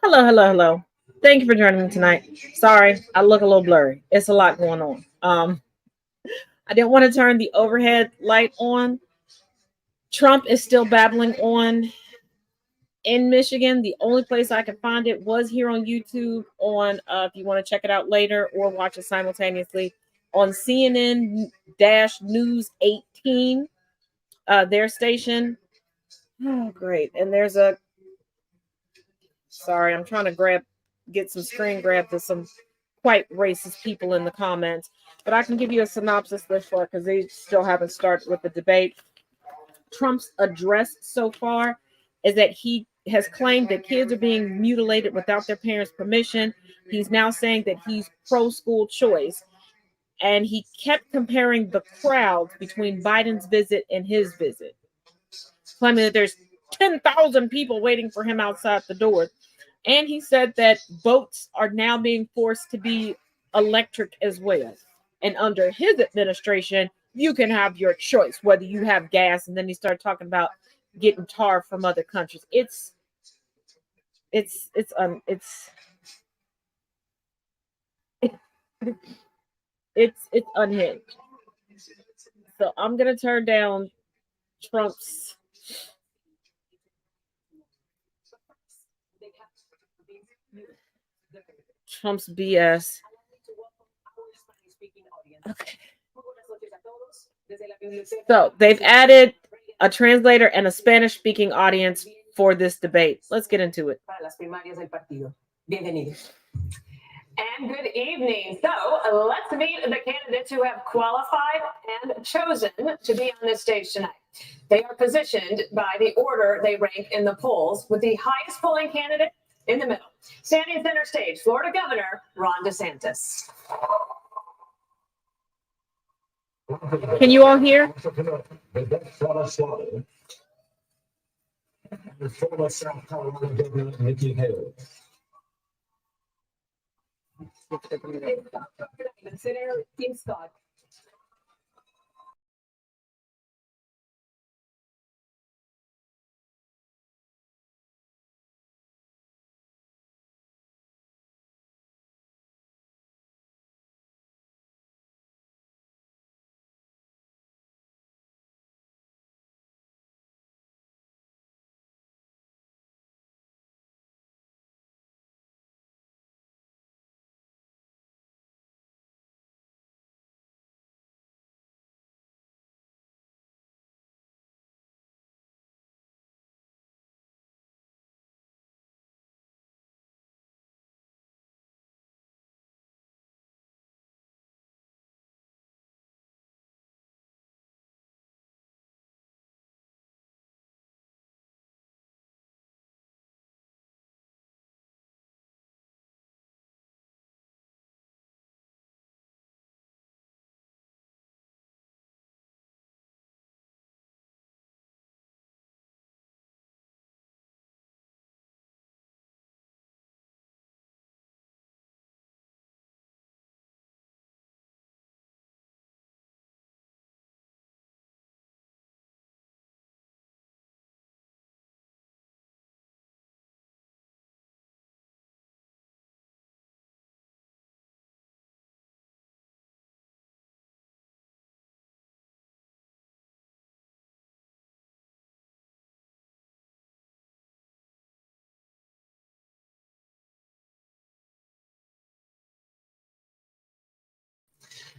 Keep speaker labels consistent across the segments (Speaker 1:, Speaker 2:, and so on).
Speaker 1: Hello, hello, hello. Thank you for joining me tonight. Sorry, I look a little blurry. It's a lot going on. I didn't want to turn the overhead light on. Trump is still babbling on in Michigan. The only place I could find it was here on YouTube. On if you want to check it out later or watch it simultaneously on CNN News 18, their station. Oh, great! And there's a sorry, I'm trying to get some screen grabs of some quite racist people in the comments. But I can give you a synopsis this far because they still haven't started with the debate. Trump's address so far is that he has claimed that kids are being mutilated without their parents' permission. He's now saying that he's pro school choice. And he kept comparing the crowds between Biden's visit and his visit, claiming that there's 10,000 people waiting for him outside the door. And he said that boats are now being forced to be electric as well. And under his administration, you can have your choice whether you have gas. And then he started talking about getting tar from other countries. It's it's unhinged. So I'm gonna turn down Trump's BS. Okay. So they've added a translator and a Spanish speaking audience for this debate. Let's get into it.
Speaker 2: And good evening. So let's meet the candidates who have qualified and chosen to be on this stage tonight. They are positioned by the order they rank in the polls, with the highest polling candidate in the middle. Standing center stage, Florida Governor Ron DeSantis.
Speaker 1: Can you all hear?
Speaker 3: Former South Carolina Governor Nikki Haley.
Speaker 2: Team Scott.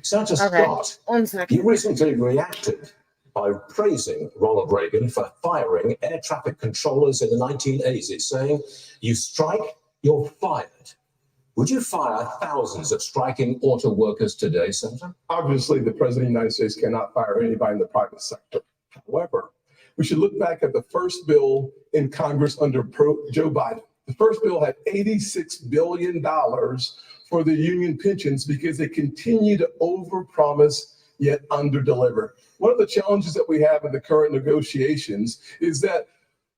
Speaker 3: Senator Scott,
Speaker 1: 1 second.
Speaker 3: you recently reacted by praising Ronald Reagan for firing air traffic controllers in the 1980s, saying, "You strike, you're fired." Would you fire thousands of striking auto workers today, Senator?
Speaker 4: Obviously, the President of the United States cannot fire anybody in the private sector. However, we should look back at the first bill in Congress under Joe Biden. The first bill had $86 billion for the union pensions because they continue to overpromise yet underdeliver. One of the challenges that we have in the current negotiations is that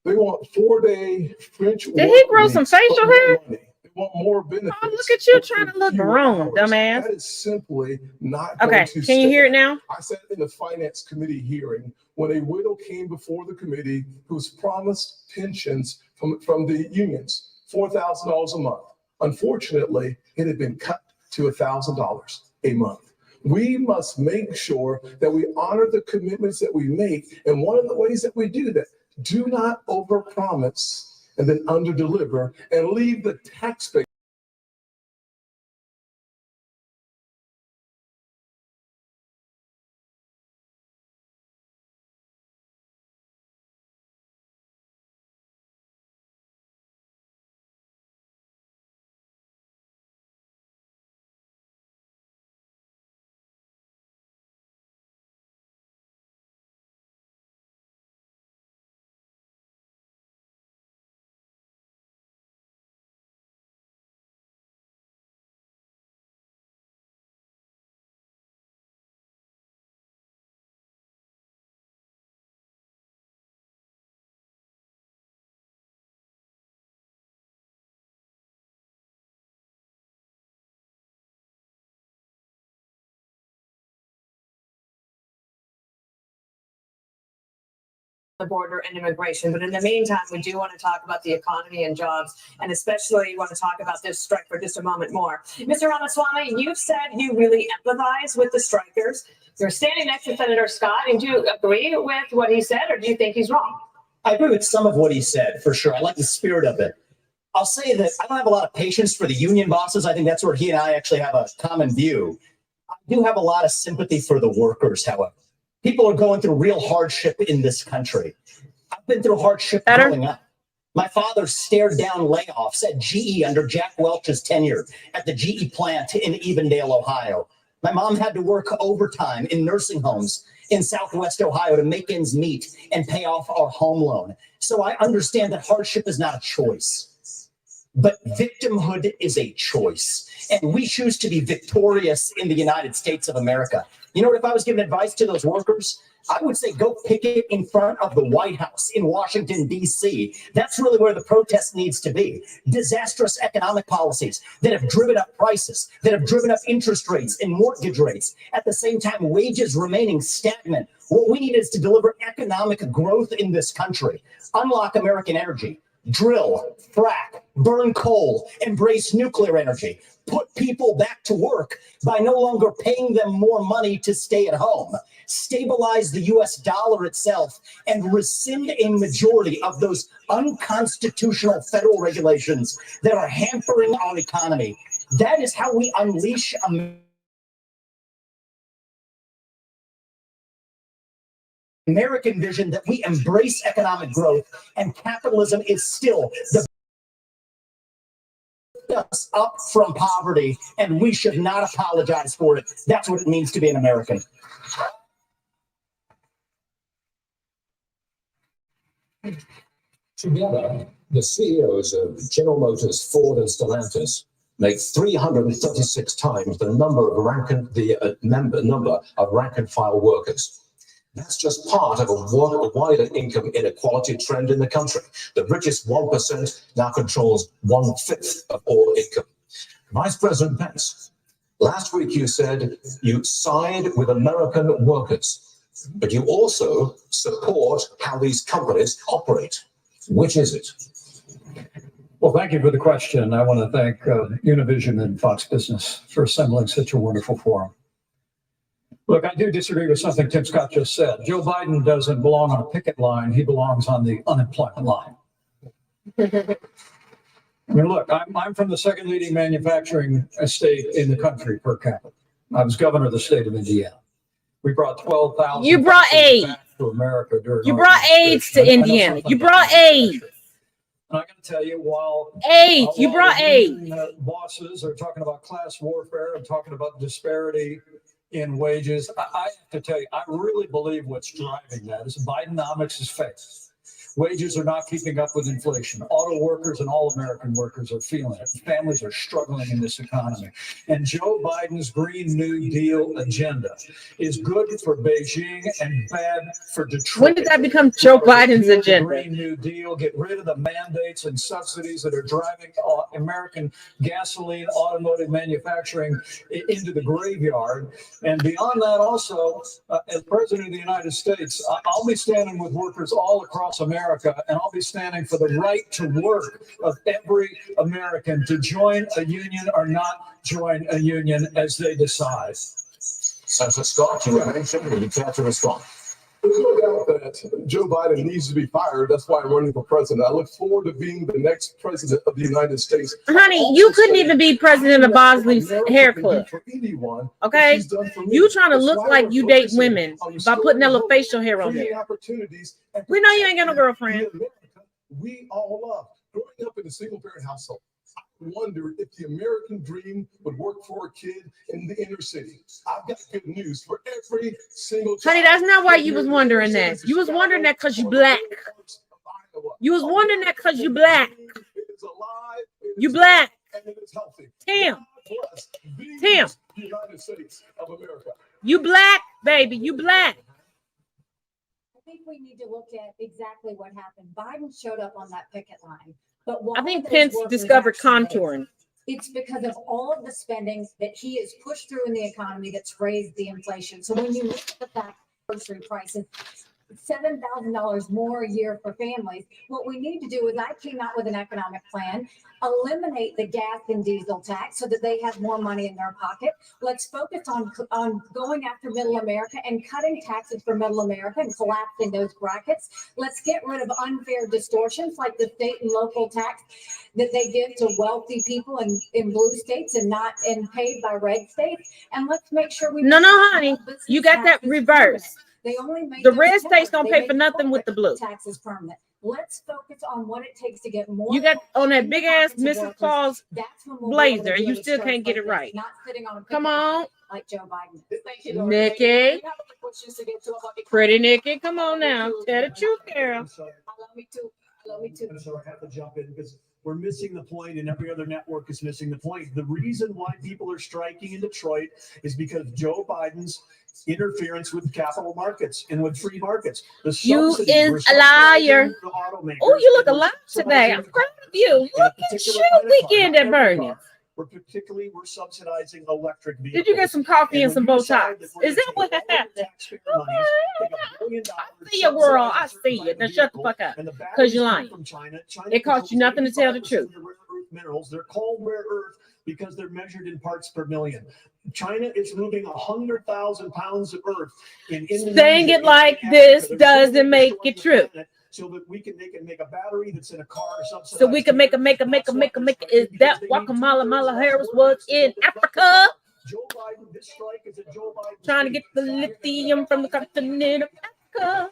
Speaker 4: they want 4-day French work.
Speaker 1: Did he grow some facial hair?
Speaker 4: They want more benefits.
Speaker 1: Oh, look at you trying to look grown, dumbass.
Speaker 4: That is simply not
Speaker 1: okay.
Speaker 4: Going to
Speaker 1: Can you hear it now?
Speaker 4: I sat in the finance committee hearing when a widow came before the committee who was promised pensions from the unions. $4,000 a month. Unfortunately, it had been cut to $1,000 a month. We must make sure that we honor the commitments that we make. And one of the ways that we do that, do not overpromise and then underdeliver and leave the taxpayer.
Speaker 2: The border and immigration. But in the meantime, we do want to talk about the economy and jobs, and especially want to talk about this strike for just a moment more. Mr. Ramaswamy, you've said you really empathize with the strikers. You're standing next to Senator Scott, and do you agree with what he said, or do you think he's wrong?
Speaker 5: I agree with some of what he said, for sure. I like the spirit of it. I'll say that I don't have a lot of patience for the union bosses. I think that's where he and I actually have a common view. I do have a lot of sympathy for the workers, however. People are going through real hardship in this country. I've been through hardship growing up. My father stared down layoffs at GE under Jack Welch's tenure at the GE plant in Evendale, Ohio. My mom had to work overtime in nursing homes in Southwest Ohio to make ends meet and pay off our home loan. So I understand that hardship is not a choice, but victimhood is a choice. And we choose to be victorious in the United States of America. You know what, if I was giving advice to those workers, I would say go picket in front of the White House in Washington, D.C. That's really where the protest needs to be. Disastrous economic policies that have driven up prices, that have driven up interest rates and mortgage rates. At the same time, wages remaining stagnant. What we need is to deliver economic growth in this country. Unlock American energy. Drill, frack, burn coal, embrace nuclear energy. Put people back to work by no longer paying them more money to stay at home. Stabilize the US dollar itself and rescind a majority of those unconstitutional federal regulations that are hampering our economy. That is how we unleash American vision, that we embrace economic growth, and capitalism is still the us up from poverty, and we should not apologize for it. That's what it means to be an American.
Speaker 3: Together, the CEOs of General Motors, Ford, and Stellantis make 336 times the number of rank and file workers. That's just part of a wider income inequality trend in the country. The richest 1% now controls 1/5 of all income. Vice President Pence, last week you said you side with American workers, but you also support how these companies operate. Which is it?
Speaker 6: Well, thank you for the question. I want to thank Univision and Fox Business for assembling such a wonderful forum. Look, I do disagree with something Tim Scott just said. Joe Biden doesn't belong on a picket line. He belongs on the unemployment line. I mean, look, I'm from the second leading manufacturing state in the country per capita. I was governor of the state of Indiana. We brought 12,000.
Speaker 1: You brought aid
Speaker 6: back to America during.
Speaker 1: You brought AIDS to Indiana. You brought aid.
Speaker 6: And I got to tell you, while
Speaker 1: you brought aid.
Speaker 6: Bosses are talking about class warfare and talking about disparity in wages, I have to tell you, I really believe what's driving that is Bidenomics is fake. Wages are not keeping up with inflation. Auto workers and all American workers are feeling it. Families are struggling in this economy. And Joe Biden's Green New Deal agenda is good for Beijing and bad for Detroit.
Speaker 1: When did that become Joe Biden's agenda?
Speaker 6: Green New Deal, get rid of the mandates and subsidies that are driving American gasoline, automotive manufacturing into the graveyard. And beyond that, also, as President of the United States, I'll be standing with workers all across America America, and I'll be standing for the right to work of every American to join a union or not join a union as they decide.
Speaker 3: Senator Scott, you were mentioned. Will you care to respond?
Speaker 4: There's no doubt that Joe Biden needs to be fired. That's why I'm running for president. I look forward to being the next president of the United States.
Speaker 1: Honey, you couldn't even be president of Bosley's hair club. Okay? You trying to look like you date women by putting that little facial hair on there. We know you ain't got no girlfriend.
Speaker 4: We all love. Growing up in a single parent household, I wondered if the American dream would work for a kid in the inner city. I've got good news for every single child.
Speaker 1: Honey, that's not why you was wondering that. You was wondering that because you black. You was wondering that because you black. You black. Tim. Tim. You black, baby. You black.
Speaker 7: I think we need to look at exactly what happened. Biden showed up on that picket line. But
Speaker 1: I think Pence discovered contouring.
Speaker 7: It's because of all of the spending that he has pushed through in the economy that's raised the inflation. So when you look at the fact grocery prices, $7,000 more a year for families. What we need to do is I came out with an economic plan, eliminate the gas and diesel tax so that they have more money in their pocket. Let's focus on going after middle America and cutting taxes for middle America and collapsing those brackets. Let's get rid of unfair distortions like the state and local tax that they give to wealthy people in blue states and not paid by red states. And let's make sure we
Speaker 1: No, honey, you got that reverse.
Speaker 7: They only make
Speaker 1: the red states don't pay for nothing with the blue.
Speaker 7: Taxes permanent. Let's focus on what it takes to get more.
Speaker 1: You got on that big ass Mrs. Claus blazer, and you still can't get it right.
Speaker 7: Not sitting on a
Speaker 1: Come on,
Speaker 7: like Joe Biden.
Speaker 2: Thank you, Lord.
Speaker 1: Nikki.
Speaker 2: We have other questions to get to about the-
Speaker 1: Pretty Nikki, come on now, tell the truth, girl.
Speaker 2: Allow me to.
Speaker 8: So I have to jump in because we're missing the point, and every other network is missing the point. The reason why people are striking in Detroit is because Joe Biden's interference with capital markets and with free markets. The
Speaker 1: You
Speaker 8: subsidies,
Speaker 1: is
Speaker 8: we're
Speaker 1: a liar.
Speaker 8: subsidizing the automakers,
Speaker 1: Oh, you look
Speaker 8: and we're
Speaker 1: alive today. I'm
Speaker 8: subsidizing
Speaker 1: proud of you. Look at
Speaker 8: particular
Speaker 1: you,
Speaker 8: kind of car,
Speaker 1: weekend
Speaker 8: not
Speaker 1: at
Speaker 8: every
Speaker 1: Bernie.
Speaker 8: car. We're subsidizing electric vehicles.
Speaker 1: Did you get some coffee and some
Speaker 8: when
Speaker 1: bow
Speaker 8: we decide
Speaker 1: ties?
Speaker 8: we're
Speaker 1: Is that
Speaker 8: gonna
Speaker 1: what
Speaker 8: take all the
Speaker 1: happened?
Speaker 8: taxpayer monies, take $1 billion,
Speaker 1: I see you, world. I
Speaker 8: subsidize a
Speaker 1: see
Speaker 8: certain
Speaker 1: you. Now
Speaker 8: type of
Speaker 1: shut the
Speaker 8: vehicle,
Speaker 1: fuck up.
Speaker 8: and the
Speaker 1: Because you're
Speaker 8: batteries come
Speaker 1: lying.
Speaker 8: from China.
Speaker 1: It costs you nothing to tell the
Speaker 8: 85%
Speaker 1: truth.
Speaker 8: of the rare earth minerals, they're called rare earth because they're measured in parts per million. China is moving 100,000 pounds of earth in Indonesia.
Speaker 1: Saying it
Speaker 8: and
Speaker 1: like
Speaker 8: Africa.
Speaker 1: this
Speaker 8: They're
Speaker 1: doesn't
Speaker 8: literally
Speaker 1: make
Speaker 8: destroying
Speaker 1: it
Speaker 8: the
Speaker 1: true.
Speaker 8: planet so that we can make a battery that's in a car subsidized.
Speaker 1: So we can make a. Is that Guatemala Harris was in Africa?
Speaker 8: Joe Biden, this strike is a Joe Biden
Speaker 1: Trying to get the lithium from the continent of Africa.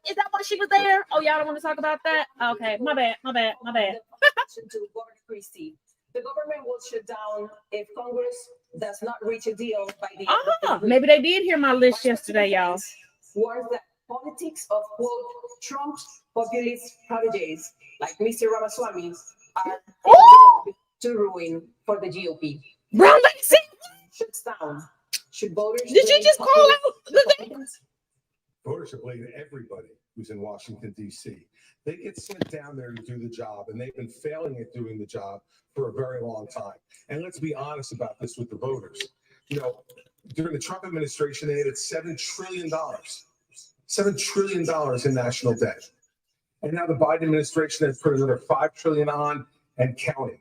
Speaker 1: Is that why she was there? Oh, y'all don't want to talk about that? Okay, my bad.
Speaker 2: To Godfrey seat. The government will shut down if Congress does not reach a deal by the end of the week.
Speaker 1: Maybe they did hear my list yesterday, y'all.
Speaker 2: Was that politics of quote Trump's populist proteges like Mr. Ramaswamy are to ruin for the GOP.
Speaker 1: Brown lady,
Speaker 2: Shuts down. Should voters?
Speaker 1: did you just call out the thing?
Speaker 9: Voters should blame everybody who's in Washington, D.C. They get sent down there to do the job, and they've been failing at doing the job for a very long time. And let's be honest about this with the voters. You know, during the Trump administration, they added $7 trillion. $7 trillion in national debt. And now the Biden administration has put another $5 trillion on and counting.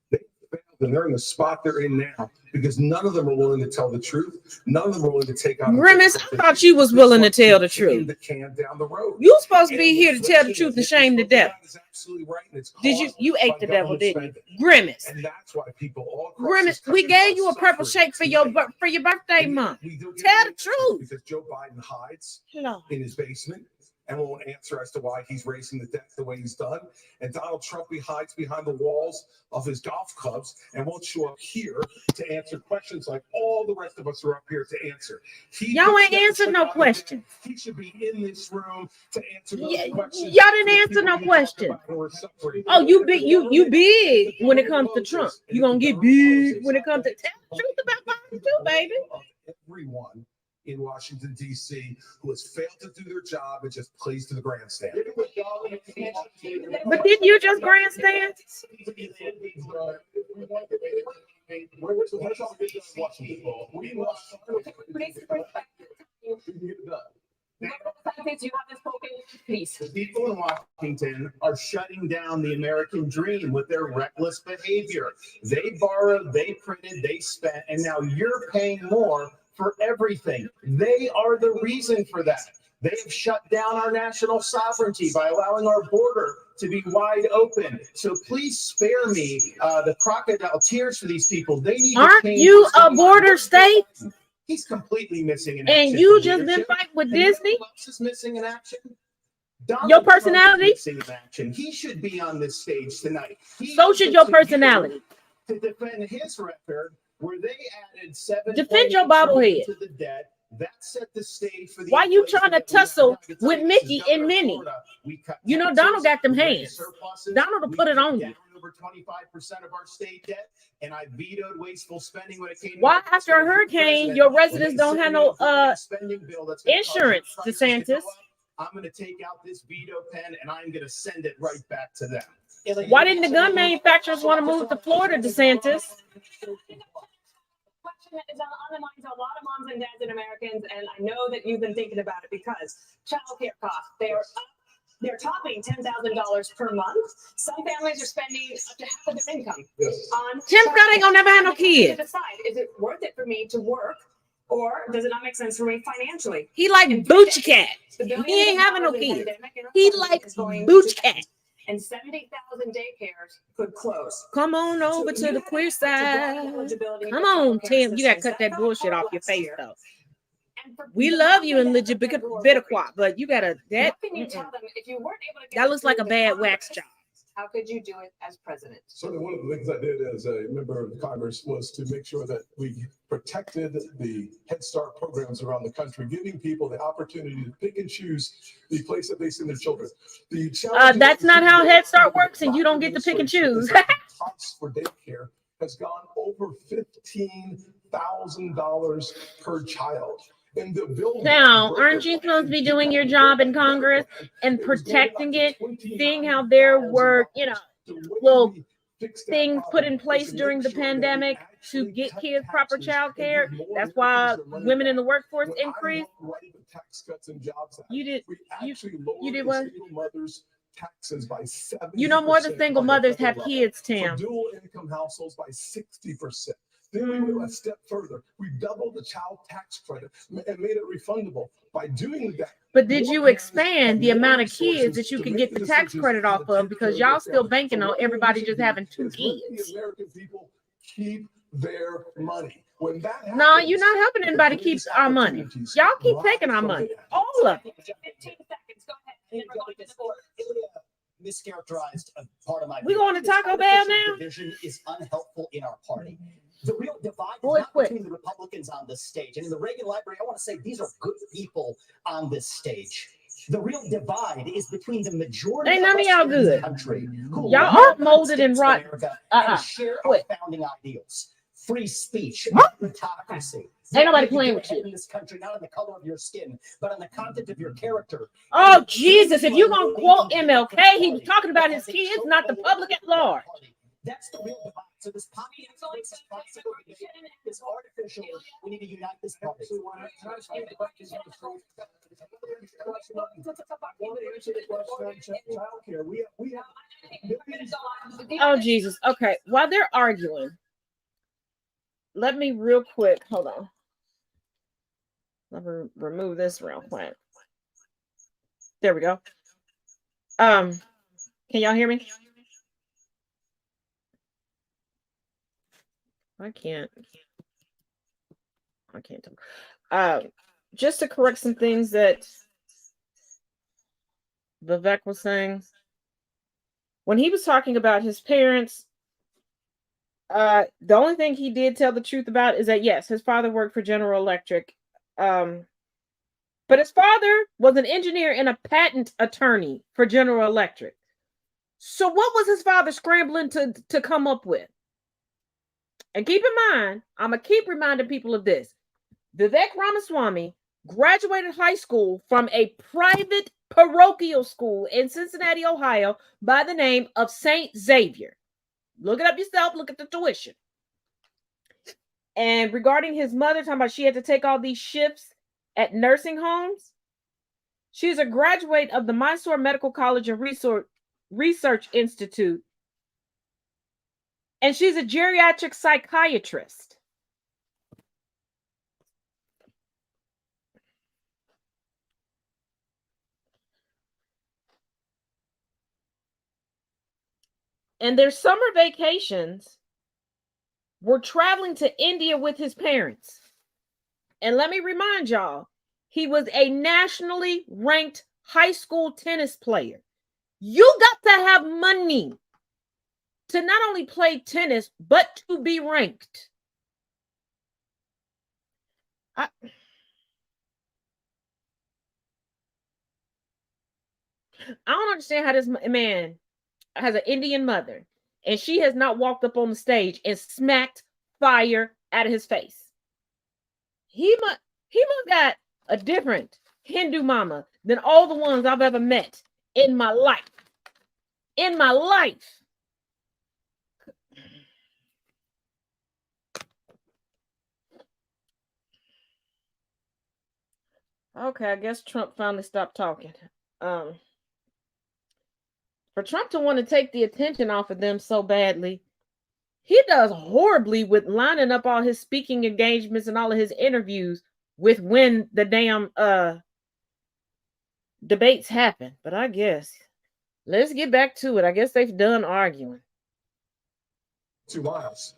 Speaker 9: They failed, and they're in the spot they're in now because none of them are willing to tell the truth. None of them are willing to take on.
Speaker 1: Grimace, I thought you was willing to tell the truth.
Speaker 9: The can down the road.
Speaker 1: You supposed to be here to tell the truth and shame the devil.
Speaker 9: Absolutely right. And it's
Speaker 1: Did you ate
Speaker 9: by
Speaker 1: the devil,
Speaker 9: government
Speaker 1: didn't you?
Speaker 9: spending.
Speaker 1: Grimace.
Speaker 9: And that's why people all across
Speaker 1: Grimace,
Speaker 9: this
Speaker 1: we
Speaker 9: country
Speaker 1: gave you a
Speaker 9: are
Speaker 1: purple
Speaker 9: suffering
Speaker 1: shake for your birthday
Speaker 9: And
Speaker 1: month.
Speaker 9: we do get
Speaker 1: Tell the
Speaker 9: answers
Speaker 1: truth.
Speaker 9: Because Joe Biden hides
Speaker 1: Lord.
Speaker 9: in his basement and won't answer as to why he's raising the debt the way he's done. And Donald Trump, he hides behind the walls of his golf clubs and won't show up here to answer questions like all the rest of us are up here to answer.
Speaker 1: Y'all ain't answered no question.
Speaker 9: He should be in this room to answer those
Speaker 1: Yeah,
Speaker 9: questions.
Speaker 1: y'all didn't answer no question. Oh, you big when it comes to Trump. You gonna get big when it comes to tell the truth about Biden too, baby.
Speaker 9: Everyone in Washington, D.C., who has failed to do their job and just plays to the grandstand.
Speaker 1: But didn't you just grandstand?
Speaker 2: Please, you haven't spoken Please.
Speaker 8: The people in Washington are shutting down the American dream with their reckless behavior. They borrowed, they printed, they spent, and now you're paying more for everything. They are the reason for that. They have shut down our national sovereignty by allowing our border to be wide open. So please spare me the crocodile tears for these people. They need to
Speaker 1: Aren't
Speaker 8: change
Speaker 1: you
Speaker 8: what's
Speaker 1: a
Speaker 8: going on.
Speaker 1: border state?
Speaker 8: He's completely missing in
Speaker 1: And
Speaker 8: action.
Speaker 1: you
Speaker 8: for
Speaker 1: just been
Speaker 8: leadership.
Speaker 1: fighting with
Speaker 8: And you know
Speaker 1: Disney?
Speaker 8: who else is missing in action? Donald
Speaker 1: Your
Speaker 8: Trump is
Speaker 1: personality?
Speaker 8: missing in action. He should be on this stage tonight. He
Speaker 1: So
Speaker 8: owes
Speaker 1: should
Speaker 8: it
Speaker 1: your
Speaker 8: to
Speaker 1: personality.
Speaker 8: you to defend his record, where they added
Speaker 1: Defend your
Speaker 8: 7.8
Speaker 1: bobblehead.
Speaker 8: to the debt. That set the stage for the
Speaker 1: Why you
Speaker 8: inflation
Speaker 1: trying to
Speaker 8: that we have
Speaker 1: tussle
Speaker 8: now. I can tell
Speaker 1: with
Speaker 8: you this, as
Speaker 1: Mickey
Speaker 8: governor
Speaker 1: and
Speaker 8: of
Speaker 1: Minnie?
Speaker 8: Florida, we cut
Speaker 1: You know
Speaker 8: taxes,
Speaker 1: Donald got them
Speaker 8: we raised
Speaker 1: hands.
Speaker 8: surpluses,
Speaker 1: Donald will
Speaker 8: we
Speaker 1: put it
Speaker 8: cut
Speaker 1: on you.
Speaker 8: down over 25% of our state debt, and I vetoed wasteful spending when it came to
Speaker 1: Why
Speaker 8: the
Speaker 1: after a hurricane your residents don't have no
Speaker 8: spending bill that's gonna cause
Speaker 1: insurance,
Speaker 8: your prices to go
Speaker 1: DeSantis?
Speaker 8: up. I'm going to take out this veto pen and I'm going to send it right back to them.
Speaker 1: Why didn't the gun manufacturers want to move to Florida, DeSantis?
Speaker 2: Question is on the minds of a lot of moms and dads and Americans, and I know that you've been thinking about it because childcare costs, they're topping $10,000 per month. Some families are spending up to half of their income
Speaker 4: Yes.
Speaker 2: on
Speaker 1: Tim Scott ain't gonna never have no
Speaker 2: childcare. They have to
Speaker 1: kids.
Speaker 2: decide, is it worth it for me to work, or does it not make sense for me financially?
Speaker 1: He like Boochie Cat.
Speaker 2: The
Speaker 1: He
Speaker 2: billions
Speaker 1: ain't
Speaker 2: of
Speaker 1: having no
Speaker 2: dollars in
Speaker 1: kids.
Speaker 2: pandemic and
Speaker 1: He
Speaker 2: unemployment
Speaker 1: like
Speaker 2: is going
Speaker 1: Booch
Speaker 2: to
Speaker 1: Cat.
Speaker 2: end, and 70,000 daycares could close.
Speaker 1: Come on over to the queer side. Come on, Tim. You gotta cut that bullshit off your face, though. We love you in legit Bitterquat, but you gotta that.
Speaker 2: What can you tell them if you weren't able to get
Speaker 1: That looks like a
Speaker 2: through the
Speaker 1: bad
Speaker 2: Congress?
Speaker 1: wax job.
Speaker 2: How could you do it as president?
Speaker 4: Certainly, one of the things I did as a member of Congress was to make sure that we protected the Head Start programs around the country, giving people the opportunity to pick and choose the place that they send their children. The challenge
Speaker 1: That's not how Head Start works, and you don't get to pick and choose.
Speaker 4: The cost for daycare has gone over $15,000 per child. And the bill
Speaker 1: Now, aren't you supposed to be doing your job in Congress and protecting it, seeing how there were, little things put in place during the pandemic to get kids proper child care? That's why women in the workforce increased. You did. You did what?
Speaker 4: Taxes by 70%.
Speaker 1: You know, more than single mothers have kids, Tim.
Speaker 4: For dual income households by 60%. Then we went a step further. We doubled the child tax credit and made it refundable. By doing that.
Speaker 1: But did you expand the amount of kids that you can get the tax credit off of? Because y'all still banking on everybody just having 2 kids.
Speaker 4: The American people keep their money. When that happens,
Speaker 1: No, you're not helping anybody keep our money. Y'all keep taking our money. All of it.
Speaker 2: 15 seconds, go ahead. And then we're going to the board.
Speaker 5: Mischaracterized a part of my.
Speaker 1: We going to Taco Bell now?
Speaker 5: Division is unhelpful in our party. The real divide is
Speaker 1: Boy,
Speaker 5: not
Speaker 1: quick.
Speaker 5: between the Republicans on this stage. And in the Reagan Library, I want to say these are good people on this stage. The real divide is between the majority
Speaker 1: Ain't none of
Speaker 5: us
Speaker 1: y'all
Speaker 5: in this
Speaker 1: good.
Speaker 5: country who
Speaker 1: Y'all
Speaker 5: love
Speaker 1: aren't
Speaker 5: the
Speaker 1: molded
Speaker 5: United
Speaker 1: and
Speaker 5: States of
Speaker 1: rotten.
Speaker 5: America
Speaker 1: Uh-uh.
Speaker 5: and share
Speaker 1: Quit.
Speaker 5: our founding ideals. Free speech, meritocracy.
Speaker 1: Ain't nobody playing with you.
Speaker 5: In this country, not on the color of your skin, but on the content of your character.
Speaker 1: Oh, Jesus. If you're going to quote MLK, he was talking about his kids, not the public at large.
Speaker 5: That's the real divide. So this poppy is artificial. We need to unite this party.
Speaker 1: Oh, Jesus. Okay. While they're arguing, let me real quick. Hold on. Let me remove this real quick. There we go. Can y'all hear me? I can't talk. Just to correct some things that Vivek was saying. When he was talking about his parents, the only thing he did tell the truth about is that, yes, his father worked for General Electric. But his father was an engineer and a patent attorney for General Electric. So what was his father scrambling to come up with? And keep in mind, I'm going to keep reminding people of this. Vivek Ramaswamy graduated high school from a private parochial school in Cincinnati, Ohio, by the name of St. Xavier. Look it up yourself. Look at the tuition. And regarding his mother, talking about she had to take all these shifts at nursing homes, She's a graduate of the Mysore Medical College and Research Institute, and she's a geriatric psychiatrist. And their summer vacations were traveling to India with his parents. And let me remind y'all, he was a nationally ranked high school tennis player. You got to have money to not only play tennis, but to be ranked. I don't understand how this man has an Indian mother and she has not walked up on the stage and smacked fire out of his face. He must got a different Hindu mama than all the ones I've ever met in my life. In my life. Okay, I guess Trump finally stopped talking. For Trump to want to take the attention off of them so badly, he does horribly with lining up all his speaking engagements and all of his interviews with when the damn debates happen. But I guess let's get back to it. I guess they've done arguing.
Speaker 9: 2 miles.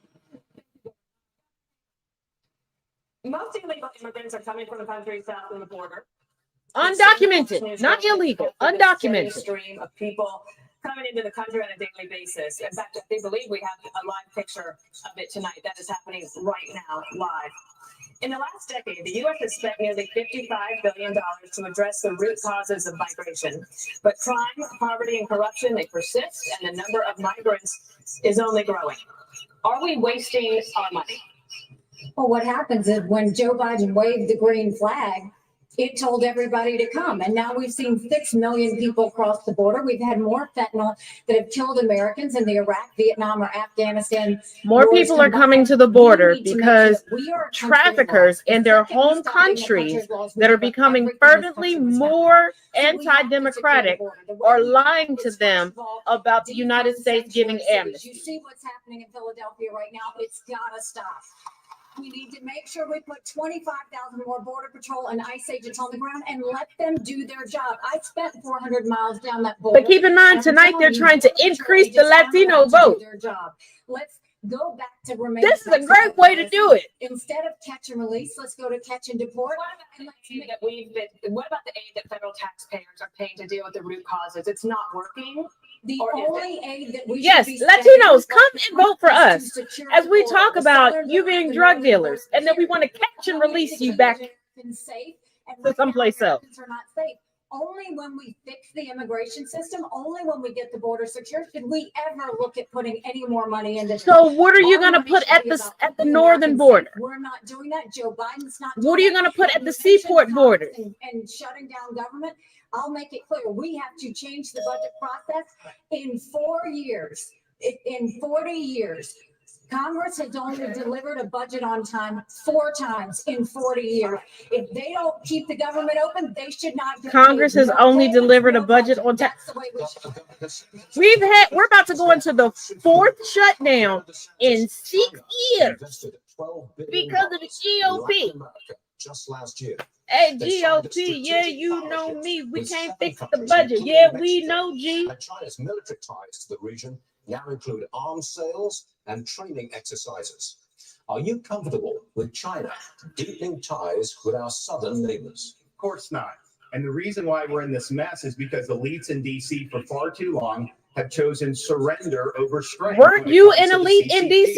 Speaker 2: Most illegal immigrants are coming from the country south of the border.
Speaker 1: Undocumented, not illegal, undocumented.
Speaker 2: Stream of people coming into the country on a daily basis. In fact, I believe we have a live picture of it tonight. That is happening right now, live. In the last decade, the U.S. has spent nearly $55 billion to address the root causes of migration. But crime, poverty, and corruption, they persist, and the number of migrants is only growing. Are we wasting our money?
Speaker 7: Well, what happens is when Joe Biden waved the green flag, it told everybody to come. And now we've seen 6 million people cross the border. We've had more fentanyl that have killed Americans in the Iraq, Vietnam, or Afghanistan.
Speaker 1: More people are coming to the border because traffickers in their home countries that are becoming fervently more anti-democratic are lying to them about the United States giving amnesty.
Speaker 7: You see what's happening in Philadelphia right now. It's got to stop. We need to make sure we put 25,000 more Border Patrol and ICE agents on the ground and let them do their job. I spent 400 miles down that border.
Speaker 1: But keep in mind, tonight they're trying to increase the Latino vote.
Speaker 7: Let's go back to remain.
Speaker 1: This is a great way to do it.
Speaker 7: Instead of catch and release, let's go to catch and deport.
Speaker 2: What about the aid that federal taxpayers are paying to deal with the root causes? It's not working.
Speaker 7: The only aid that we
Speaker 1: yes, Latinos, come and vote for us as we talk about you being drug dealers, and then we want to catch and release you back to someplace else.
Speaker 7: Only when we fix the immigration system, only when we get the border secure, should we ever look at putting any more money into.
Speaker 1: So what are you going to put at the northern border?
Speaker 7: We're not doing that. Joe Biden's not.
Speaker 1: What are you going to put at the seaport border?
Speaker 7: And shutting down government. I'll make it clear. We have to change the budget process in 4 years. In 40 years. Congress has only delivered a budget on time 4 times in 40 years. If they don't keep the government open, they should not.
Speaker 1: Congress has only delivered a budget on time. We're about to go into the 4th shutdown in 6 years because of the GOP.
Speaker 3: Just last year.
Speaker 1: Hey, GOP, yeah, you know me. We can't fix the budget. Yeah, we know, G.
Speaker 3: And China's military ties to the region now include arms sales and training exercises. Are you comfortable with China deepening ties with our southern neighbors?
Speaker 10: Of course not. And the reason why we're in this mess is because elites in DC for far too long have chosen surrender over strength.
Speaker 1: Weren't you an elite in DC?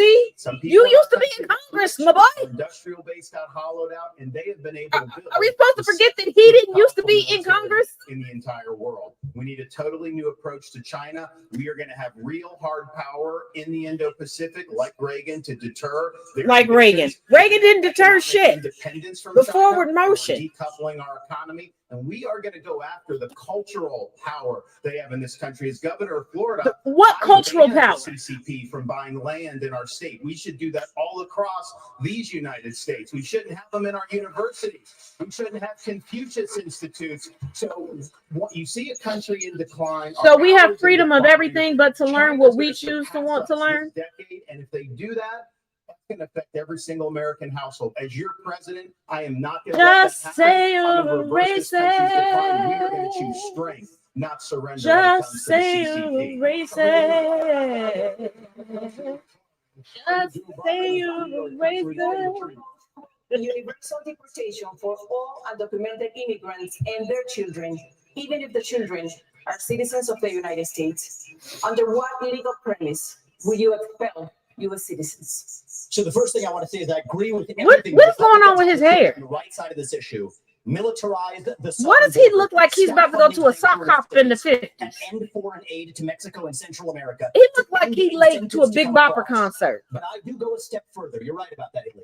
Speaker 1: You used to be in Congress, my boy.
Speaker 10: Industrial base got hollowed out, and they have been able to build.
Speaker 1: Are we supposed to forget that he didn't used to be in Congress?
Speaker 10: In the entire world. We need a totally new approach to China. We are going to have real hard power in the Indo-Pacific, like Reagan, to deter.
Speaker 1: Like Reagan. Reagan didn't deter shit.
Speaker 10: Independence from
Speaker 1: the
Speaker 10: China,
Speaker 1: forward motion.
Speaker 10: decoupling our economy. And we are going to go after the cultural power they have in this country. As governor of Florida,
Speaker 1: What
Speaker 10: I
Speaker 1: cultural
Speaker 10: banned
Speaker 1: power?
Speaker 10: the CCP from buying land in our state. We should do that all across these United States. We shouldn't have them in our universities. We shouldn't have Confucius institutes. So what you see a country in decline.
Speaker 1: So we have
Speaker 10: our
Speaker 1: freedom of
Speaker 10: decline.
Speaker 1: everything but to learn what we choose to want to learn.
Speaker 10: Decade, and if they do that, that's going to affect every single American household. As your president, I am not going to
Speaker 1: Just say you're racist.
Speaker 10: We are going to choose strength, not surrender.
Speaker 1: Just say you're racist. Just say you're racist.
Speaker 11: Universal deportation for all undocumented immigrants and their children, even if the children are citizens of the United States. Under what legal premise will you expel U.S. citizens?
Speaker 5: So the first thing I want to say is I agree with
Speaker 1: What
Speaker 5: everything.
Speaker 1: is going on with his hair?
Speaker 5: The right side of this issue. Militarized the.
Speaker 1: What does he look like? He's about to go to a sock hop in the 50s.
Speaker 5: And end foreign aid to Mexico and Central America.
Speaker 1: He looked like he late to a Big Bopper concert.
Speaker 5: But I do go a step further. You're right about that, Ilya.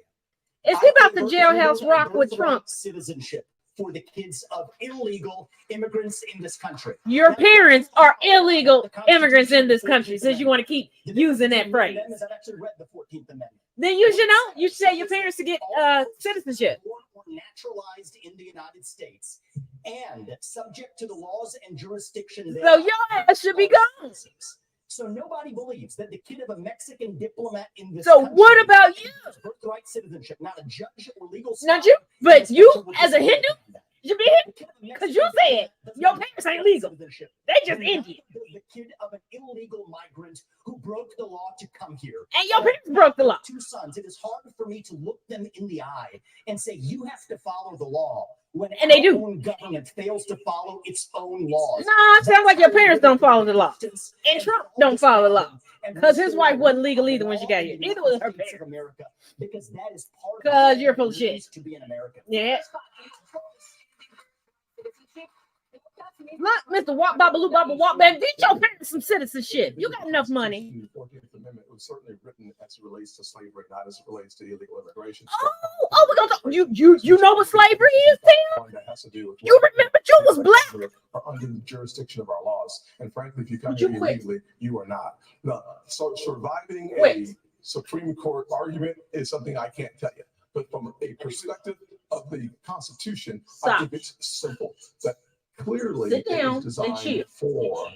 Speaker 1: Is he about to jailhouse rock with Trump?
Speaker 5: Citizenship for the kids of illegal immigrants in this country.
Speaker 1: Your parents are illegal immigrants in this country, since you want to keep using that phrase.
Speaker 5: I've actually read the 14th Amendment.
Speaker 1: Then you should know. You should say your parents to get citizenship.
Speaker 5: Born or naturalized in the United States and subject to the laws and jurisdiction.
Speaker 1: So your ass should be gone.
Speaker 5: So nobody believes that the kid of a Mexican diplomat in this
Speaker 1: So
Speaker 5: country
Speaker 1: what about you?
Speaker 5: has birthright citizenship, not a judge or legal.
Speaker 1: Not you, but you as a Hindu should be Hindu. Because you said your parents ain't legal. They just Indian.
Speaker 5: The kid of an illegal migrant who broke the law to come here.
Speaker 1: And your parents broke the law.
Speaker 5: Two sons. It is hard for me to look them in the eye and say you have to follow the law when
Speaker 1: And they do.
Speaker 5: our own government fails to follow its own laws.
Speaker 1: No, it sounds like your parents don't follow the law. And Trump don't follow the law. Because his wife wasn't legal either when she got here. Neither was her parents.
Speaker 5: America, because that is part
Speaker 1: Because you're full of shit.
Speaker 5: to be an American.
Speaker 1: Yeah. Look, Mr. Walk Babaloo Baba Walk Back, get your parents some citizenship. You got enough money.
Speaker 4: The 14th Amendment was certainly written as it relates to slavery, not as it relates to illegal immigration.
Speaker 1: Oh, we're gonna talk. You know what slavery is, Tim?
Speaker 4: One that has to do with
Speaker 1: You remember you was black.
Speaker 4: are under the jurisdiction of our laws. And frankly, if you come
Speaker 1: Would
Speaker 4: here
Speaker 1: you quit?
Speaker 4: illegally, you are not. No, so surviving
Speaker 1: Wait.
Speaker 4: a Supreme Court argument is something I can't tell you. But from a perspective of the Constitution, I
Speaker 1: Stop.
Speaker 4: think it's simple. That clearly
Speaker 1: Sit down
Speaker 4: it
Speaker 1: and
Speaker 4: is designed
Speaker 1: chill.
Speaker 4: for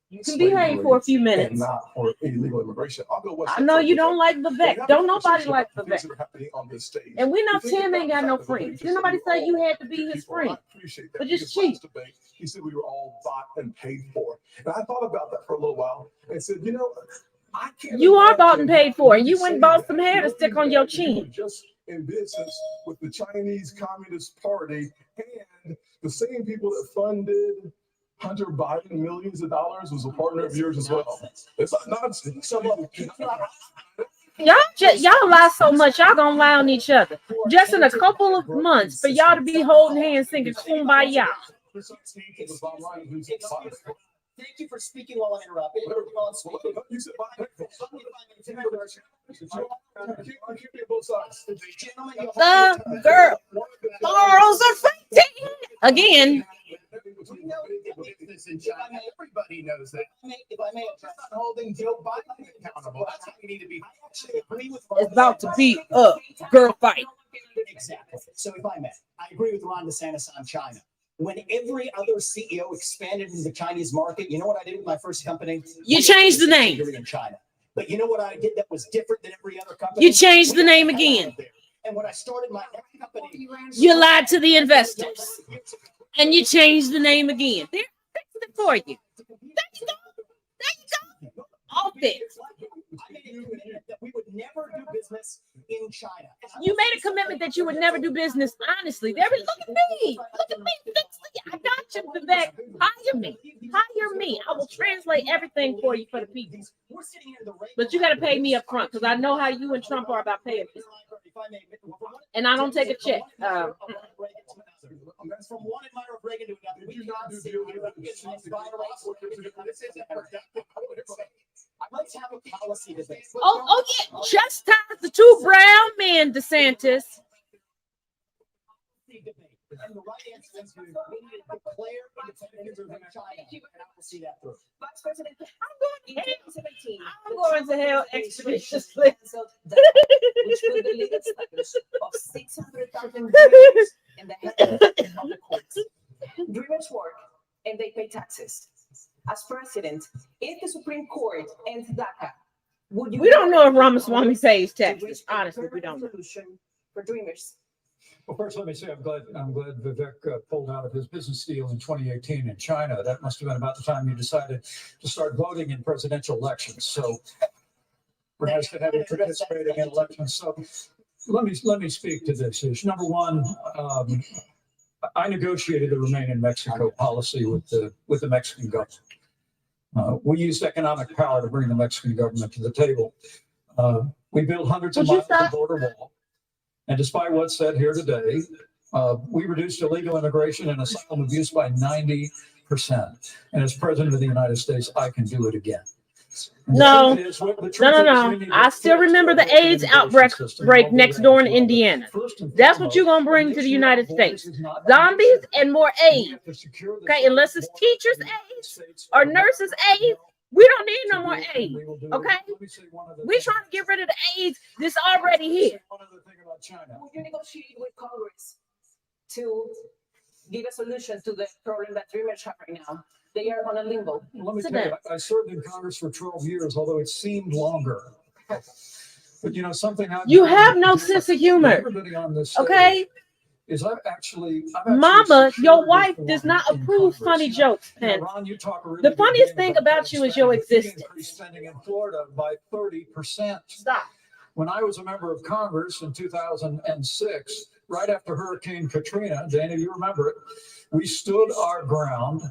Speaker 1: You can behave for a few
Speaker 4: and
Speaker 1: minutes.
Speaker 4: not for illegal immigration. I'll go
Speaker 1: I know you don't like Vivek. Don't nobody like
Speaker 4: Vivek.
Speaker 1: Vivek.
Speaker 4: On this stage.
Speaker 1: And we know
Speaker 4: The thing
Speaker 1: Tim ain't
Speaker 4: about
Speaker 1: got no
Speaker 4: that,
Speaker 1: friends.
Speaker 4: the
Speaker 1: Did nobody say you had to be
Speaker 4: people,
Speaker 1: his friend?
Speaker 4: I appreciate that.
Speaker 1: But just
Speaker 4: Because last
Speaker 1: cheat.
Speaker 4: debate, he said we were all bought and paid for. And I thought about that for a little while and said, you know, I can't.
Speaker 1: You are
Speaker 4: imagine
Speaker 1: bought and paid for, and you
Speaker 4: say
Speaker 1: went and bought
Speaker 4: that.
Speaker 1: some hair to
Speaker 4: You
Speaker 1: stick
Speaker 4: know,
Speaker 1: on your
Speaker 4: you were
Speaker 1: chin.
Speaker 4: just in business with the Chinese Communist Party and the same people that funded Hunter Biden millions of dollars was a partner of yours as well. It's not nonsense. So
Speaker 1: Y'all lie so much, y'all gonna lie on each other. Just in a couple of months, for y'all to be holding hands singing Kumbaya.
Speaker 5: Thank you for speaking while I'm interrupted.
Speaker 4: You said both sides.
Speaker 1: The girls are fighting again.
Speaker 10: We know this in China. Everybody knows that.
Speaker 5: If I may,
Speaker 10: Just not holding Joe Biden accountable. That's how we need to be.
Speaker 5: I actually agree with
Speaker 1: It's about to be a girl fight.
Speaker 5: Exactly. So if I may, I agree with Ron DeSantis on China. When every other CEO expanded into the Chinese market, you know what I did with my first company?
Speaker 1: You changed the name.
Speaker 5: In China. But you know what I did that was different than every other company?
Speaker 1: You changed the name again.
Speaker 5: And when I started my next company,
Speaker 1: You lied to the investors. And you changed the name again. They're fixing it for you. There you go. There you go. All fixed.
Speaker 5: I made a commitment that we would never do business in China.
Speaker 1: You made a commitment that you would never do business honestly. There, look at me. Look at me. I got you, Vivek. Hire me. Hire me. I will translate everything for you for the people. But you got to pay me up front because I know how you and Trump are about paying me. And I don't take a check.
Speaker 5: From one admirer of Reagan to another, we cannot see let's have a policy debate.
Speaker 1: Oh yeah. Chastise the two brown men, DeSantis.
Speaker 5: And the right answer is we need to declare independence from China, and I will see that through.
Speaker 11: Vice President, in 2017,
Speaker 1: I'm going to hell expeditiously.
Speaker 11: canceled that, which put the legal status of 600,000 dreamers in the hands of the courts. Dreamers work and they pay taxes. As president, if the Supreme Court ends DACA, would you?
Speaker 1: We don't know if Ramaswamy pays taxes. Honestly, we don't know.
Speaker 11: Solution for dreamers.
Speaker 6: Well, first, let me say I'm glad Vivek pulled out of his business deal in 2018 in China. That must have been about the time you decided to start voting in presidential elections. So we're nice to have you participating in elections. So let me speak to this issue. Number one, I negotiated the Remain in Mexico policy with the Mexican government. We used economic power to bring the Mexican government to the table. We built hundreds of miles of border wall. And despite what's said here today, we reduced illegal immigration and asylum abuse by 90%. And as president of the United States, I can do it again.
Speaker 1: No. I still remember the AIDS outbreak next door in Indiana. That's what you're going to bring to the United States. Zombies and more AIDS. Okay, unless it's teachers' AIDS or nurses' AIDS, we don't need no more AIDS. Okay? We're trying to get rid of the AIDS that's already here.
Speaker 11: Will you negotiate with Congress to give a solution to the problem that dreamers have right now? They are on a limbo.
Speaker 6: Let me tell you, I served in Congress for 12 years, although it seemed longer. But you know, something
Speaker 1: you have no sense of humor.
Speaker 6: Everybody on this
Speaker 1: okay?
Speaker 6: Is I've actually
Speaker 1: Mama, your wife does not approve funny jokes. And the funniest thing about you is your existence.
Speaker 6: Spending in Florida by 30%.
Speaker 1: Stop.
Speaker 6: When I was a member of Congress in 2006, right after Hurricane Katrina, Dana, you remember it, we stood our ground.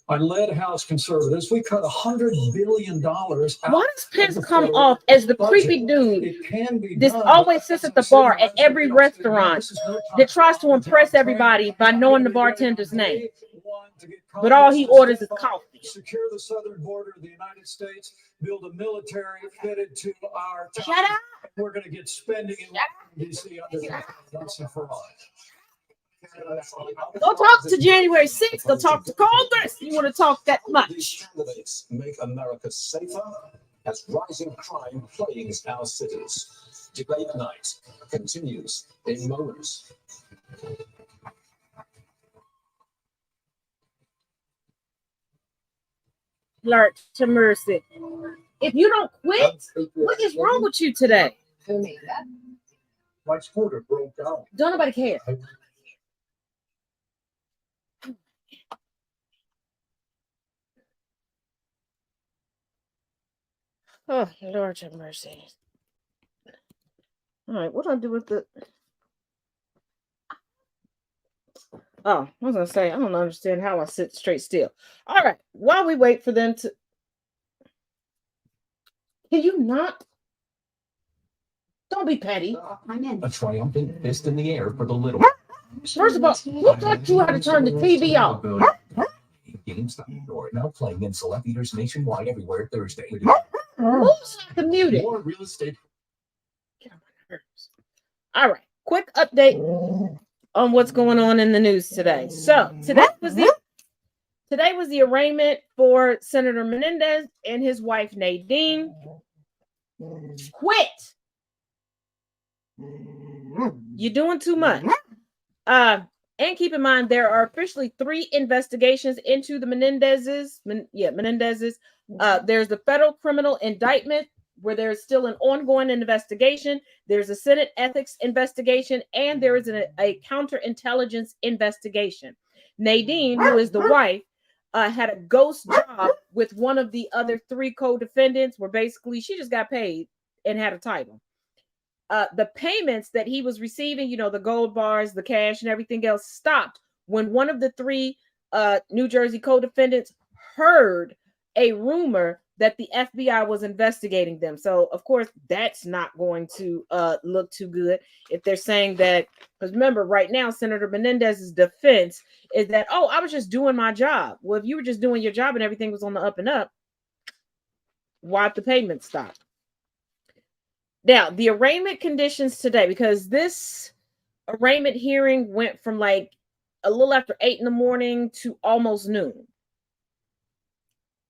Speaker 6: I led House conservatives. We cut $100 billion out.
Speaker 1: Why does Pence come off as the creepy dude that always sits at the bar at every restaurant that tries to impress everybody by knowing the bartender's name? But all he orders is coffee.
Speaker 6: Secure the southern border of the United States, build a military fitted to our town.
Speaker 1: Shut up.
Speaker 6: We're going to get spending in Washington, D.C. under once and for all.
Speaker 1: Go talk to January 6th. Go talk to Congress. You want to talk that much?
Speaker 3: Candidates make America safer as rising crime plagues our cities. Debate night continues in moments.
Speaker 1: Lord to mercy. If you don't quit, what is wrong with you today?
Speaker 6: My scooter broke down.
Speaker 1: Don't nobody care. Oh, Lord have mercy. All right, what do I do with the... Oh, I was going to say, I don't understand how I sit straight still. All right, while we wait for them to... Can you not? Don't be petty.
Speaker 3: A triumphant fist in the air for the little.
Speaker 1: First of all, who taught you how to turn the TV off?
Speaker 3: GameStop now playing in select theaters nationwide everywhere Thursday.
Speaker 1: Who's the muted?
Speaker 3: More real estate.
Speaker 1: Get on my nerves. All right, quick update on what's going on in the news today. So today was the arraignment for Senator Menendez and his wife Nadine. Quit. You're doing too much. And keep in mind, there are officially 3 investigations into the Menendezes. There's the federal criminal indictment where there's still an ongoing investigation. There's a Senate ethics investigation, and there is a counterintelligence investigation. Nadine, who is the wife, had a ghost job with one of the other 3 co-defendants where basically she just got paid and had a title. The payments that he was receiving, you know, the gold bars, the cash and everything else stopped when one of the 3 New Jersey co-defendants heard a rumor that the FBI was investigating them. So, of course, that's not going to look too good if they're saying that, because remember, right now, Senator Menendez's defense is that, oh, I was just doing my job. Well, if you were just doing your job and everything was on the up and up, why'd the payment stop? Now, the arraignment conditions today, because this arraignment hearing went from like a little after 8 in the morning to almost noon.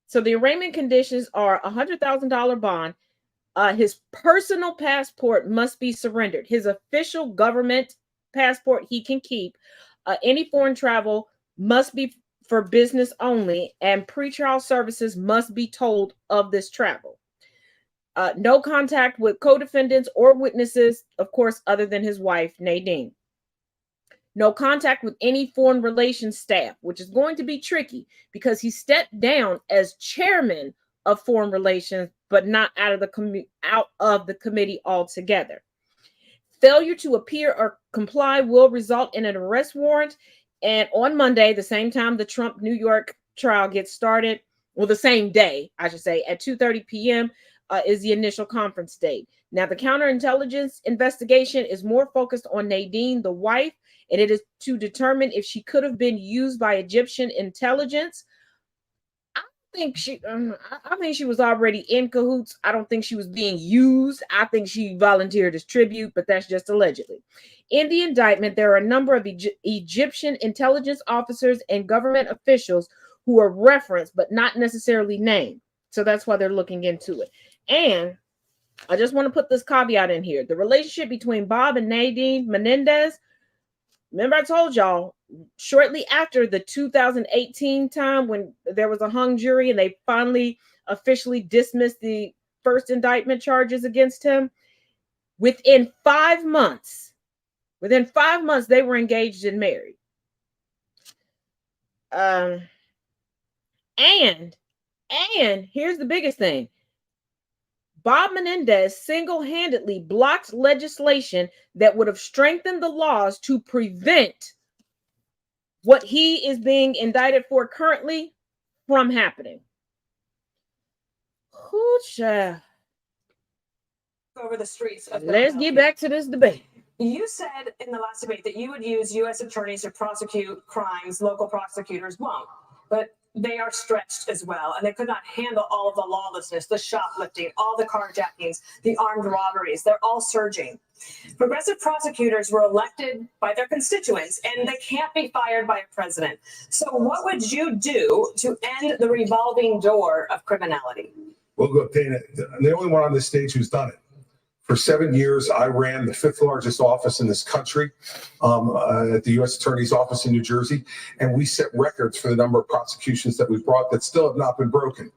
Speaker 1: So the arraignment conditions are $100,000 bond. His personal passport must be surrendered. His official government passport he can keep. Any foreign travel must be for business only, and pretrial services must be told of this travel. No contact with co-defendants or witnesses, of course, other than his wife, Nadine. No contact with any foreign relations staff, which is going to be tricky because he stepped down as chairman of foreign relations, but not out of the committee altogether. Failure to appear or comply will result in an arrest warrant. And on Monday, the same time the Trump New York trial gets started, well, the same day, I should say, at 2:30 p.m. Is the initial conference date. Now, the counterintelligence investigation is more focused on Nadine, the wife, and it is to determine if she could have been used by Egyptian intelligence. I think she was already in cahoots. I don't think she was being used. I think she volunteered as tribute, but that's just allegedly. In the indictment, there are a number of Egyptian intelligence officers and government officials who are referenced, but not necessarily named. So that's why they're looking into it. And I just want to put this caveat in here. The relationship between Bob and Nadine Menendez, remember I told y'all, shortly after the 2018 time when there was a hung jury and they finally officially dismissed the first indictment charges against him, within 5 months, they were engaged and married. And here's the biggest thing. Bob Menendez single-handedly blocked legislation that would have strengthened the laws to prevent what he is being indicted for currently from happening.
Speaker 2: Over the streets of
Speaker 1: Let's get back to this debate.
Speaker 2: You said in the last debate that you would use U.S. attorneys to prosecute crimes local prosecutors won't, but they are stretched as well, and they could not handle all of the lawlessness, the shoplifting, all the carjackings, the armed robberies. They're all surging. Progressive prosecutors were elected by their constituents, and they can't be fired by a president. So what would you do to end the revolving door of criminality?
Speaker 9: Well, look, Dana, the only one on this stage who's done it. For 7 years, I ran the 5th largest office in this country at the U.S. Attorney's Office in New Jersey, and we set records for the number of prosecutions that we brought that still have not been broken.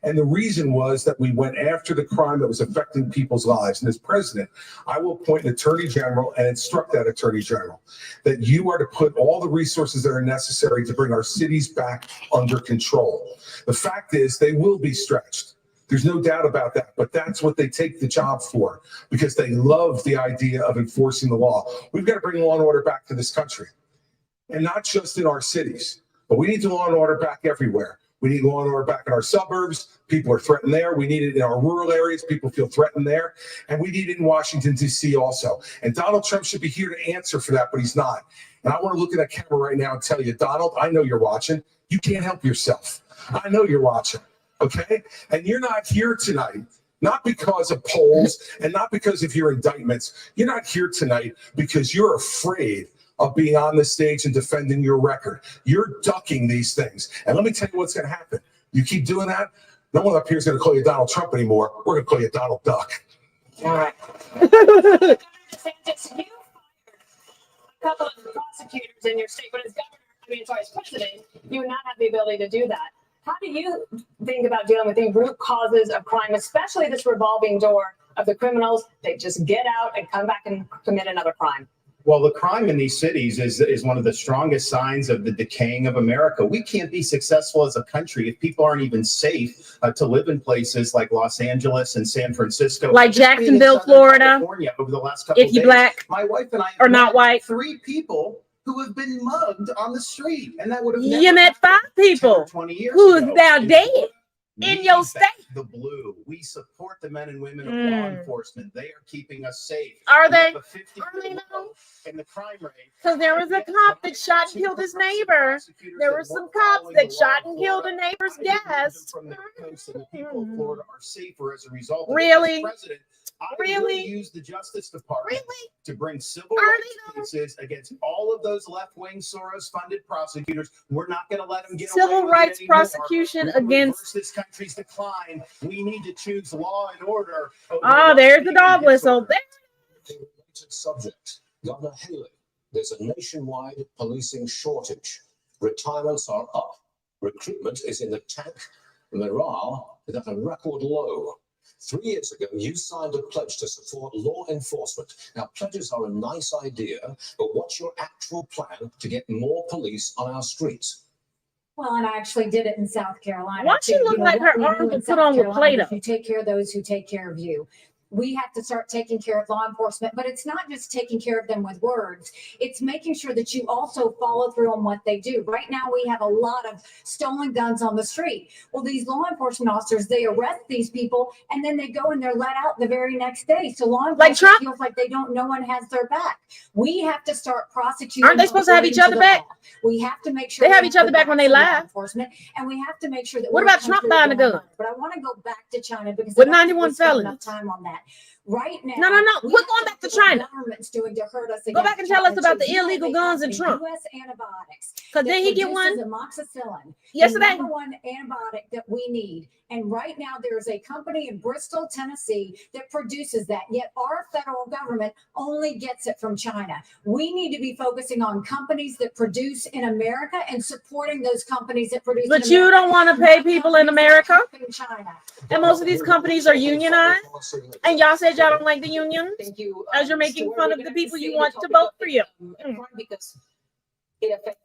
Speaker 9: And the reason was that we went after the crime that was affecting people's lives. And as president, I will appoint an attorney general and instruct that attorney general that you are to put all the resources that are necessary to bring our cities back under control. The fact is, they will be stretched. There's no doubt about that, but that's what they take the job for, because they love the idea of enforcing the law. We've got to bring law and order back to this country, and not just in our cities, but we need law and order back everywhere. We need law and order back in our suburbs. People are threatened there. We need it in our rural areas. People feel threatened there. And we need it in Washington, D.C. also. And Donald Trump should be here to answer for that, but he's not. And I want to look at that camera right now and tell you, Donald, I know you're watching. You can't help yourself. I know you're watching. Okay? And you're not here tonight, not because of polls and not because of your indictments. You're not here tonight because you're afraid of being on the stage and defending your record. You're ducking these things. And let me tell you what's going to happen. You keep doing that, no one up here is going to call you Donald Trump anymore. We're going to call you Donald Duck.
Speaker 2: All right. DeSantis, you fired a couple of prosecutors in your state, but as governor, as president, you would not have the ability to do that. How do you think about dealing with the root causes of crime, especially this revolving door of the criminals? They just get out and come back and commit another crime.
Speaker 10: Well, the crime in these cities is one of the strongest signs of the decaying of America. We can't be successful as a country if people aren't even safe to live in places like Los Angeles and San Francisco.
Speaker 1: Like Jacksonville, Florida.
Speaker 10: California over the last couple
Speaker 1: if you're
Speaker 10: days.
Speaker 1: Black
Speaker 10: My wife and I
Speaker 1: or not white.
Speaker 10: 3 people who have been mugged on the street, and that would have
Speaker 1: you met 5 people
Speaker 10: 20 years
Speaker 1: who is
Speaker 10: ago.
Speaker 1: now dead in your state.
Speaker 10: The blue. We support the men and women of law enforcement. They are keeping us safe.
Speaker 1: Are
Speaker 10: We
Speaker 1: they?
Speaker 10: have a 50 in the crime rate.
Speaker 1: Because there was a cop that shot and killed his neighbor. There were some cops that shot and killed a neighbor's guest.
Speaker 10: From the coast, and the people of Florida are safer as a result.
Speaker 1: Really?
Speaker 10: President, I
Speaker 1: Really?
Speaker 10: would use the Justice Department
Speaker 1: Really?
Speaker 10: to bring civil
Speaker 1: Are
Speaker 10: rights
Speaker 1: they though?
Speaker 10: cases against all of those left-wing Soros-funded prosecutors. We're not going to let them get
Speaker 1: Civil
Speaker 10: away with
Speaker 1: rights
Speaker 10: it anymore.
Speaker 1: prosecution
Speaker 10: We wanna
Speaker 1: against.
Speaker 10: reverse this country's decline. We need to choose law and order. over
Speaker 1: Oh, there's the
Speaker 10: left-wing
Speaker 1: dog whistle.
Speaker 10: disorder.
Speaker 3: A related subject. Governor Haley, there's a nationwide policing shortage. Retirements are up, recruitment is in the tank, morale is at a record low. 3 years ago, you signed a pledge to support law enforcement. Now, pledges are a nice idea, but what's your actual plan to get more police on our streets?
Speaker 7: Well, and I actually did it in South Carolina.
Speaker 1: Why she
Speaker 7: too.
Speaker 1: look
Speaker 7: You know,
Speaker 1: like
Speaker 7: what
Speaker 1: her
Speaker 7: we do
Speaker 1: arms
Speaker 7: in
Speaker 1: were put
Speaker 7: South
Speaker 1: on with
Speaker 7: Carolina is
Speaker 1: Play-Doh?
Speaker 7: You take care of those who take care of you. We have to start taking care of law enforcement, but it's not just taking care of them with words. It's making sure that you also follow through on what they do. Right now, we have a lot of stolen guns on the street. Well, these law enforcement officers, they arrest these people and then they go and they're let out the very next day. So law
Speaker 1: Like
Speaker 7: enforcement
Speaker 1: Trump?
Speaker 7: feels like no one has their back. We have to start prosecuting.
Speaker 1: Aren't they supposed to have each
Speaker 7: according
Speaker 1: other
Speaker 7: to the
Speaker 1: back?
Speaker 7: law. We have to make sure
Speaker 1: They have
Speaker 7: we
Speaker 1: each other
Speaker 7: the
Speaker 1: back when they
Speaker 7: backs of law
Speaker 1: lie.
Speaker 7: enforcement, and we have to make sure that
Speaker 1: What
Speaker 7: we're
Speaker 1: about
Speaker 7: a
Speaker 1: Trump
Speaker 7: country
Speaker 1: buying a
Speaker 7: going
Speaker 1: gun?
Speaker 7: on. But I want to go back to China because
Speaker 1: With
Speaker 7: I don't think
Speaker 1: 91
Speaker 7: we spend
Speaker 1: felons.
Speaker 7: enough time on that. Right now,
Speaker 1: No.
Speaker 7: we
Speaker 1: We're
Speaker 7: have
Speaker 1: going
Speaker 7: to
Speaker 1: back to
Speaker 7: look at what
Speaker 1: China.
Speaker 7: government's doing to hurt us.
Speaker 1: Go back and tell us
Speaker 7: against
Speaker 1: about
Speaker 7: China.
Speaker 1: the
Speaker 7: So you have
Speaker 1: illegal
Speaker 7: a
Speaker 1: guns in
Speaker 7: company,
Speaker 1: Trump.
Speaker 7: U.S. Antibiotics.
Speaker 1: Because
Speaker 7: that
Speaker 1: did he get
Speaker 7: produces
Speaker 1: one
Speaker 7: amoxicillin,
Speaker 1: yesterday?
Speaker 7: the number one antibiotic that we need. And right now, there is a company in Bristol, Tennessee, that produces that. Yet our federal government only gets it from China. We need to be focusing on companies that produce in America and supporting those companies that produce.
Speaker 1: But
Speaker 7: in
Speaker 1: you
Speaker 7: America,
Speaker 1: don't want to pay
Speaker 7: not
Speaker 1: people in
Speaker 7: companies that
Speaker 1: America.
Speaker 7: are helping China.
Speaker 1: And most of these companies are unionized. And y'all said y'all don't like the unions.
Speaker 11: Thank you.
Speaker 1: As you're making
Speaker 11: Stuart.
Speaker 1: fun
Speaker 11: We're
Speaker 1: of the
Speaker 11: gonna
Speaker 1: people
Speaker 11: stay
Speaker 1: you
Speaker 11: in the
Speaker 1: want to
Speaker 11: topic
Speaker 1: vote
Speaker 11: of
Speaker 1: for
Speaker 11: the,
Speaker 1: you.
Speaker 11: crime because it affects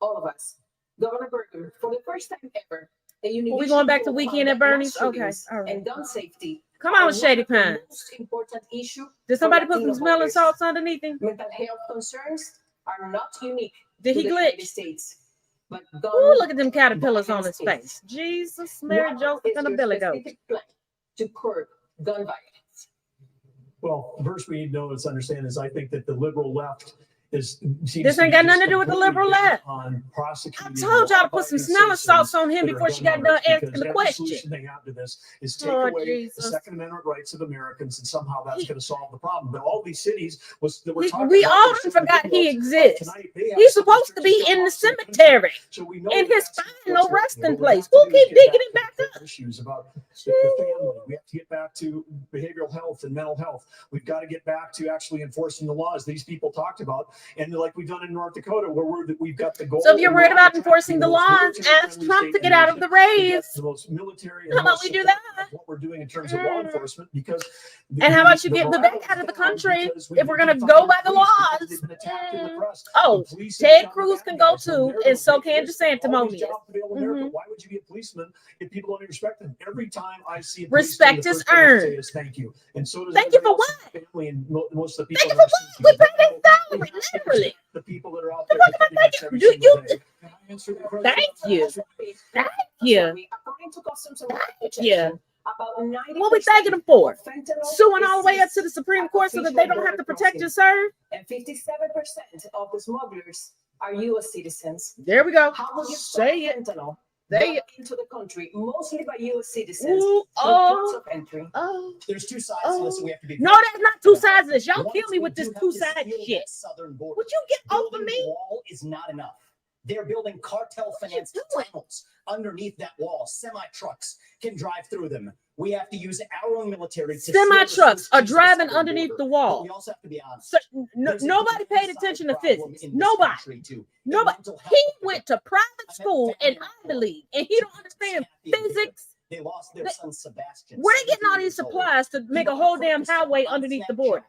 Speaker 11: all of us. Governor Berger, for the first time ever,
Speaker 1: Are we going back to weekend at Bernie's? Okay, all right.
Speaker 11: And gun safety.
Speaker 1: Come on,
Speaker 11: are
Speaker 1: with Shady
Speaker 11: one of the
Speaker 1: Pines.
Speaker 11: most important issue.
Speaker 1: Did somebody
Speaker 11: for
Speaker 1: put some
Speaker 11: Latino
Speaker 1: smelling
Speaker 11: voters.
Speaker 1: salts underneath him?
Speaker 11: Mental health concerns are not unique
Speaker 1: Did
Speaker 11: to
Speaker 1: he
Speaker 11: the United
Speaker 1: glitch?
Speaker 11: States, but
Speaker 1: Ooh, look at them caterpillars on his
Speaker 11: violence
Speaker 1: face. Jesus, Mary
Speaker 11: What
Speaker 1: Joseph,
Speaker 11: is
Speaker 1: and a
Speaker 11: your
Speaker 1: billy goat.
Speaker 11: specific plan to curb gun violence?
Speaker 8: Well, first we need to know is understand is I think that the liberal left is.
Speaker 1: This ain't got nothing to do with the liberal left.
Speaker 8: On
Speaker 1: I
Speaker 8: prosecuting.
Speaker 1: told y'all to put some smelling salts on him
Speaker 8: that are
Speaker 1: before she
Speaker 8: gun
Speaker 1: got done
Speaker 8: owners,
Speaker 1: asking
Speaker 8: because
Speaker 1: the
Speaker 8: every
Speaker 1: question.
Speaker 8: solution they have to this is take
Speaker 1: Lord
Speaker 8: away the
Speaker 1: Jesus.
Speaker 8: Second Amendment rights of Americans, and somehow that's going to solve the problem. But all these cities that we're
Speaker 1: We
Speaker 8: talking about,
Speaker 1: all
Speaker 8: they're showing
Speaker 1: forgot he
Speaker 8: videos of
Speaker 1: exists.
Speaker 8: tonight. They have
Speaker 1: He's
Speaker 8: some
Speaker 1: supposed to be
Speaker 8: restrictions
Speaker 1: in the
Speaker 8: across the country.
Speaker 1: cemetery,
Speaker 8: So we know
Speaker 1: in
Speaker 8: that
Speaker 1: his
Speaker 8: that's
Speaker 1: final
Speaker 8: what's
Speaker 1: resting
Speaker 8: happening. What we
Speaker 1: place.
Speaker 8: have to
Speaker 1: We'll
Speaker 8: do is
Speaker 1: keep
Speaker 8: get
Speaker 1: digging
Speaker 8: back
Speaker 1: him back
Speaker 8: to
Speaker 1: up.
Speaker 8: the issues about the family. We have to get back to behavioral health and mental health. We've got to get back to actually enforcing the laws these people talked about, and like we've done in North Dakota, where we've got the goal.
Speaker 1: So if you're
Speaker 8: and
Speaker 1: worried
Speaker 8: we're
Speaker 1: about
Speaker 8: on track
Speaker 1: enforcing
Speaker 8: to
Speaker 1: the
Speaker 8: be most
Speaker 1: laws,
Speaker 8: military-friendly
Speaker 1: ask Trump
Speaker 8: state
Speaker 1: to
Speaker 8: in
Speaker 1: get
Speaker 8: the
Speaker 1: out of
Speaker 8: nation.
Speaker 1: the
Speaker 8: We get
Speaker 1: race.
Speaker 8: the most military
Speaker 1: How
Speaker 8: and
Speaker 1: about
Speaker 8: most
Speaker 1: we do
Speaker 8: support
Speaker 1: that?
Speaker 8: of what we're doing in terms of law enforcement, because
Speaker 1: And how about you get the
Speaker 8: morale
Speaker 1: back out of the
Speaker 8: is down
Speaker 1: country
Speaker 8: because
Speaker 1: if we're gonna
Speaker 8: defund
Speaker 1: go by the
Speaker 8: police because
Speaker 1: laws?
Speaker 8: they've been attacked in the press.
Speaker 1: Oh,
Speaker 8: The police have
Speaker 1: Ted
Speaker 8: shot
Speaker 1: Cruz
Speaker 8: the
Speaker 1: can
Speaker 8: bad
Speaker 1: go
Speaker 8: guys, and
Speaker 1: too,
Speaker 8: they're
Speaker 1: and so
Speaker 8: the
Speaker 1: can
Speaker 8: biggest. All these
Speaker 1: DeSantimonious.
Speaker 8: jobs available in America.
Speaker 1: Mhm.
Speaker 8: Why would you be a policeman if people don't respect them? Every time I see a
Speaker 1: Respect
Speaker 8: policeman, the
Speaker 1: is
Speaker 8: first thing I say
Speaker 1: earned.
Speaker 8: is thank you. And so does
Speaker 1: Thank you
Speaker 8: everybody
Speaker 1: for
Speaker 8: else in the family and most of the
Speaker 1: Thank
Speaker 8: people
Speaker 1: you
Speaker 8: in
Speaker 1: for
Speaker 8: our city.
Speaker 1: what? We pay
Speaker 8: because
Speaker 1: their
Speaker 8: we
Speaker 1: salary,
Speaker 8: have to
Speaker 1: literally.
Speaker 8: respect the people that are out
Speaker 1: The
Speaker 8: there
Speaker 1: fuck am I
Speaker 8: defending us
Speaker 1: thinking?
Speaker 8: every
Speaker 1: Do
Speaker 8: single
Speaker 1: you?
Speaker 8: day. Can I answer the question?
Speaker 1: Thank you. Thank you.
Speaker 11: Sorry, according to Customs and Border Protection,
Speaker 1: Yeah.
Speaker 11: about 90%
Speaker 1: What we thanking them for?
Speaker 11: of fentanyl
Speaker 1: Suing
Speaker 11: is
Speaker 1: all the way up to the
Speaker 11: seized
Speaker 1: Supreme
Speaker 11: at
Speaker 1: Court so that
Speaker 11: official
Speaker 1: they don't have
Speaker 11: border
Speaker 1: to protect and
Speaker 11: crossings,
Speaker 1: serve?
Speaker 11: and 57% of the smugglers are U.S. citizens.
Speaker 1: There we go.
Speaker 11: How will you stop
Speaker 1: Say it.
Speaker 11: fentanyl
Speaker 1: Say
Speaker 11: brought into the country, mostly by U.S. citizens,
Speaker 1: Ooh,
Speaker 11: through ports
Speaker 1: oh,
Speaker 11: of entry?
Speaker 1: oh.
Speaker 5: There's two sides to this, and we have to be.
Speaker 1: No, that's not two sides of this. Y'all
Speaker 5: Once
Speaker 1: kill me
Speaker 5: we
Speaker 1: with
Speaker 5: do
Speaker 1: this
Speaker 5: have
Speaker 1: two
Speaker 5: to
Speaker 1: side
Speaker 5: seal
Speaker 1: shit.
Speaker 5: that southern border.
Speaker 1: Would you get off of
Speaker 5: Building the
Speaker 1: me?
Speaker 5: wall is not enough. They're building cartel financed
Speaker 1: doing?
Speaker 5: tunnels underneath that wall. Semi trucks can drive through them. We have to use our own military to seal the
Speaker 1: Semi trucks are
Speaker 5: switch to the
Speaker 1: driving
Speaker 5: southern
Speaker 1: underneath
Speaker 5: border.
Speaker 1: the
Speaker 5: But
Speaker 1: wall.
Speaker 5: we also have to be honest.
Speaker 1: So,
Speaker 5: There's a
Speaker 1: nobody paid
Speaker 5: demand-side
Speaker 1: attention to
Speaker 5: problem
Speaker 1: physics.
Speaker 5: in this
Speaker 1: Nobody.
Speaker 5: country, too. In
Speaker 1: Nobody.
Speaker 5: mental health.
Speaker 1: He went to private school and Ivy League, and he don't understand physics.
Speaker 5: They lost their son Sebastian.
Speaker 1: Where they getting all
Speaker 5: 17
Speaker 1: these
Speaker 5: years old.
Speaker 1: supplies to make a whole damn highway underneath the border?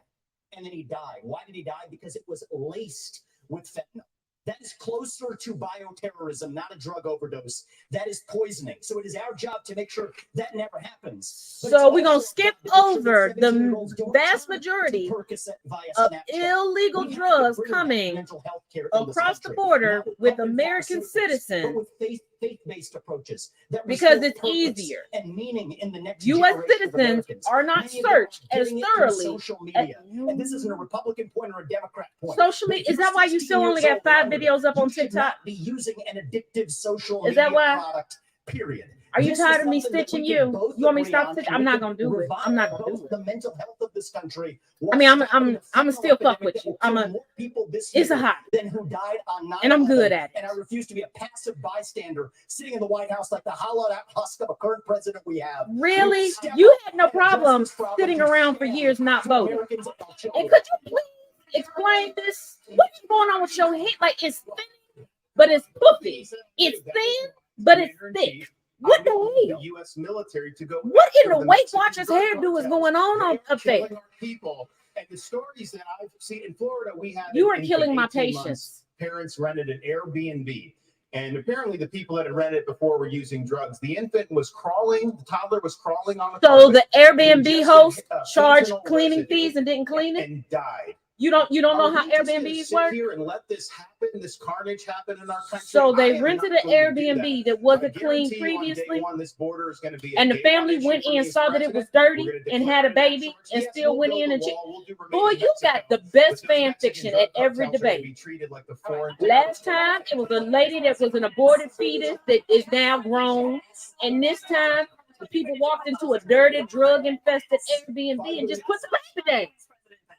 Speaker 5: And then he died. Why did he die? Because it was laced with fentanyl. That is closer to bioterrorism, not a drug overdose. That is poisoning. So it is our job to make sure that never happens. But
Speaker 1: So
Speaker 5: it's
Speaker 1: we're gonna
Speaker 5: also
Speaker 1: skip
Speaker 5: our job to make sure
Speaker 1: over
Speaker 5: that
Speaker 1: the
Speaker 5: 17-year-olds don't
Speaker 1: vast
Speaker 5: turn
Speaker 1: majority
Speaker 5: to Percocet via
Speaker 1: of
Speaker 5: Snapchat.
Speaker 1: illegal
Speaker 5: We have to
Speaker 1: drugs
Speaker 5: bring back
Speaker 1: coming
Speaker 5: mental health care in this
Speaker 1: across the
Speaker 5: country,
Speaker 1: border
Speaker 5: not
Speaker 1: with
Speaker 5: weapon
Speaker 1: American
Speaker 5: pharmaceuticals, but
Speaker 1: citizens
Speaker 5: with faith-based approaches that
Speaker 1: because
Speaker 5: restore
Speaker 1: it's
Speaker 5: purpose
Speaker 1: easier.
Speaker 5: and meaning in the next
Speaker 1: U.S.
Speaker 5: generation of
Speaker 1: citizens
Speaker 5: Americans.
Speaker 1: are not
Speaker 5: Many of them are
Speaker 1: searched as
Speaker 5: getting it through
Speaker 1: thoroughly.
Speaker 5: social media. And this isn't a Republican point or a Democrat point.
Speaker 1: Social
Speaker 5: But
Speaker 1: media,
Speaker 5: if
Speaker 1: is
Speaker 5: you're
Speaker 1: that why you
Speaker 5: 16
Speaker 1: still only
Speaker 5: years
Speaker 1: got
Speaker 5: old or
Speaker 1: 5
Speaker 5: older,
Speaker 1: videos up on
Speaker 5: you should
Speaker 1: TikTok?
Speaker 5: not be using an addictive social
Speaker 1: Is that
Speaker 5: media
Speaker 1: why?
Speaker 5: product, period.
Speaker 1: Are you
Speaker 5: This
Speaker 1: tired
Speaker 5: is
Speaker 1: of me
Speaker 5: something that we
Speaker 1: stitching
Speaker 5: can
Speaker 1: you?
Speaker 5: both
Speaker 1: You want me to
Speaker 5: agree
Speaker 1: stop
Speaker 5: on,
Speaker 1: stitching?
Speaker 5: and
Speaker 1: I'm
Speaker 5: we
Speaker 1: not
Speaker 5: can
Speaker 1: gonna do it.
Speaker 5: revive
Speaker 1: I'm not gonna
Speaker 5: both
Speaker 1: do it.
Speaker 5: the mental health of this country.
Speaker 1: I mean, I'm still fuck with you.
Speaker 5: More people this
Speaker 1: It's a
Speaker 5: year
Speaker 1: hot,
Speaker 5: than who died on 9/11,
Speaker 1: and I'm good at it.
Speaker 5: and I refuse to be a passive bystander sitting in the White House like the hollowed out husk of a current president we have.
Speaker 1: Really? You had no problem sitting around for years not voting. And could you please explain this? What's going on with your head? like it's thin, but it's puffy. It's thin, but it's thick. What the hell?
Speaker 10: U.S. military to go.
Speaker 1: What in the
Speaker 10: after
Speaker 1: Weight
Speaker 10: Mexican
Speaker 1: Watchers
Speaker 10: drug
Speaker 1: hairdo is
Speaker 10: cartels.
Speaker 1: going on
Speaker 10: They are
Speaker 1: up there?
Speaker 10: killing our people. And the stories that I've seen in Florida, we had
Speaker 1: You are
Speaker 10: in
Speaker 1: killing my
Speaker 10: 18 months,
Speaker 1: patience.
Speaker 10: Parents rented an Airbnb. And apparently the people that had rented it before were using drugs. The infant was crawling, the toddler was crawling on the
Speaker 1: So
Speaker 10: carpet.
Speaker 1: the Airbnb host charged
Speaker 10: seasonal
Speaker 1: cleaning
Speaker 10: residue
Speaker 1: fees and didn't clean it?
Speaker 10: and died.
Speaker 1: You don't know
Speaker 10: Are
Speaker 1: how
Speaker 10: we just gonna
Speaker 1: Airbnbs
Speaker 10: sit
Speaker 1: work?
Speaker 10: here and let this happen, this carnage happen in our country?
Speaker 1: So
Speaker 10: I
Speaker 1: they
Speaker 10: am
Speaker 1: rented
Speaker 10: not
Speaker 1: an
Speaker 10: going to do
Speaker 1: Airbnb that
Speaker 10: I
Speaker 1: wasn't clean
Speaker 10: guarantee you on day
Speaker 1: previously,
Speaker 10: one, this border is going to be a
Speaker 1: and the
Speaker 10: day one
Speaker 1: family
Speaker 10: issue
Speaker 1: went
Speaker 10: for
Speaker 1: in,
Speaker 10: me as
Speaker 1: saw that it was
Speaker 10: president.
Speaker 1: dirty,
Speaker 10: We're gonna
Speaker 1: and
Speaker 10: declare
Speaker 1: had a
Speaker 10: it
Speaker 1: baby,
Speaker 10: afterwards.
Speaker 1: and
Speaker 10: Yes,
Speaker 1: still
Speaker 10: we'll
Speaker 1: went
Speaker 10: build
Speaker 1: in
Speaker 10: a
Speaker 1: and
Speaker 10: wall. We'll do remain
Speaker 1: boy,
Speaker 10: in
Speaker 1: you got
Speaker 10: Mexico.
Speaker 1: the
Speaker 10: But
Speaker 1: best
Speaker 10: those
Speaker 1: fan
Speaker 10: Mexican
Speaker 1: fiction
Speaker 10: drug
Speaker 1: at every
Speaker 10: cartels are gonna
Speaker 1: debate.
Speaker 10: be treated like the foreign
Speaker 1: Last time it was a lady that was an aborted fetus that is now grown, and this time the people walked into a dirty, drug-infested Airbnb and just put the baby down.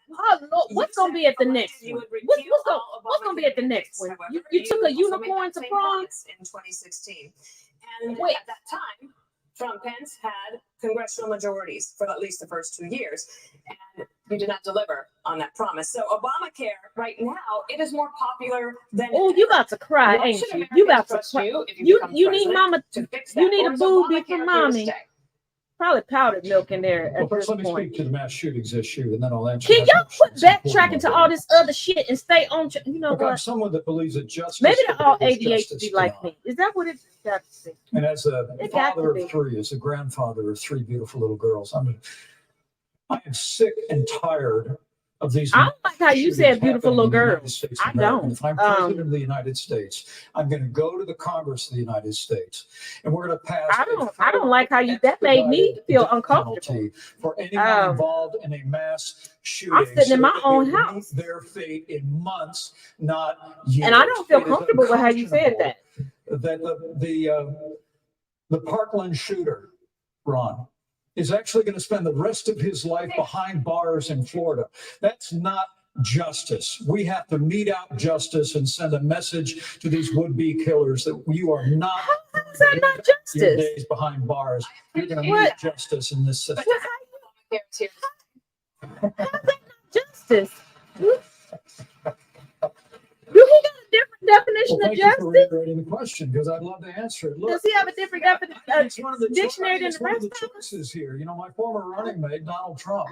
Speaker 1: Oh Lord, what's gonna be at the next one? What's gonna be at the next one? You took a unicorn to prom
Speaker 2: in 2016, and
Speaker 1: Wait.
Speaker 2: at that time, Trump Pence had congressional majorities for at least the first 2 years, and you did not deliver on that promise. So Obamacare, right now, it is more popular than.
Speaker 1: Oh, you about to cry,
Speaker 2: Why
Speaker 1: ain't
Speaker 2: should
Speaker 1: you?
Speaker 2: Americans
Speaker 1: You about to
Speaker 2: trust
Speaker 1: cry.
Speaker 2: you if
Speaker 1: You
Speaker 2: become
Speaker 1: need
Speaker 2: president
Speaker 1: mama.
Speaker 2: to fix
Speaker 1: You
Speaker 2: that?
Speaker 1: need
Speaker 2: Or
Speaker 1: a
Speaker 2: is
Speaker 1: booby
Speaker 2: Obamacare
Speaker 1: for
Speaker 2: here to
Speaker 1: mommy.
Speaker 2: stay?
Speaker 1: Probably powdered milk in there
Speaker 6: Well,
Speaker 1: at
Speaker 6: first,
Speaker 1: this
Speaker 6: let me
Speaker 1: point.
Speaker 6: speak to the mass shootings issue, and then I'll answer.
Speaker 1: Can
Speaker 6: that
Speaker 1: y'all
Speaker 6: question.
Speaker 1: quit
Speaker 6: It's important,
Speaker 1: backtracking to all this other shit and stay on? You know
Speaker 6: Look, I'm
Speaker 1: what?
Speaker 6: someone that believes that justice.
Speaker 1: Maybe they're all
Speaker 6: is justice
Speaker 1: ADHD
Speaker 6: to
Speaker 1: like
Speaker 6: all.
Speaker 1: me. Is that what it's got to be?
Speaker 6: And as a
Speaker 1: It got to
Speaker 6: father
Speaker 1: be.
Speaker 6: of three, as a grandfather of three beautiful little girls, I am sick and tired of these.
Speaker 1: I don't like how you said beautiful little girls. I don't.
Speaker 6: If I'm president of the United States, I'm going to go to the Congress of the United States, and we're going to pass.
Speaker 1: I don't like how you. That made me feel
Speaker 6: death
Speaker 1: uncomfortable.
Speaker 6: penalty for anyone involved in a mass shooting.
Speaker 1: I'm sitting in my
Speaker 6: that they
Speaker 1: own
Speaker 6: meet
Speaker 1: house.
Speaker 6: Their fate in months, not years.
Speaker 1: And I don't feel
Speaker 6: It is
Speaker 1: comfortable with how you said that.
Speaker 6: That the Parkland shooter, Ron, is actually going to spend the rest of his life behind bars in Florida. That's not justice. We have to mete out justice and send a message to these would-be killers that you are not.
Speaker 1: How is that not
Speaker 6: Your
Speaker 1: justice?
Speaker 6: days behind bars. You're going to
Speaker 1: What?
Speaker 6: meet justice in this system.
Speaker 1: How's that not justice? Do he got a different definition
Speaker 6: Well,
Speaker 1: of
Speaker 6: thank you for
Speaker 1: justice?
Speaker 6: reiterating the question because I'd love to answer it. Look,
Speaker 1: Does he have a different
Speaker 6: it's one of the
Speaker 1: dictionary than
Speaker 6: it's
Speaker 1: the
Speaker 6: one of
Speaker 1: rest
Speaker 6: the
Speaker 1: of us?
Speaker 6: choices here. You know, my former running mate, Donald Trump,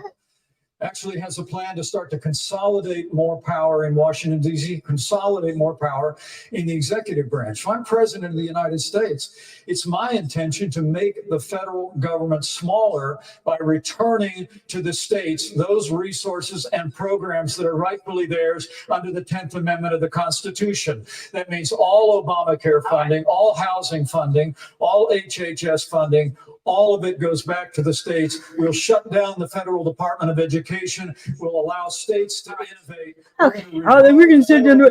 Speaker 6: actually has a plan to start to consolidate more power in Washington, D.C., consolidate more power in the executive branch. If I'm president of the United States, it's my intention to make the federal government smaller by returning to the states those resources and programs that are rightfully theirs under the 10th Amendment of the Constitution. That means all Obamacare funding, all housing funding, all HHS funding, all of it goes back to the states. We'll shut down the federal Department of Education. We'll allow states to innovate.
Speaker 1: Okay. Oh, then we're gonna sit down.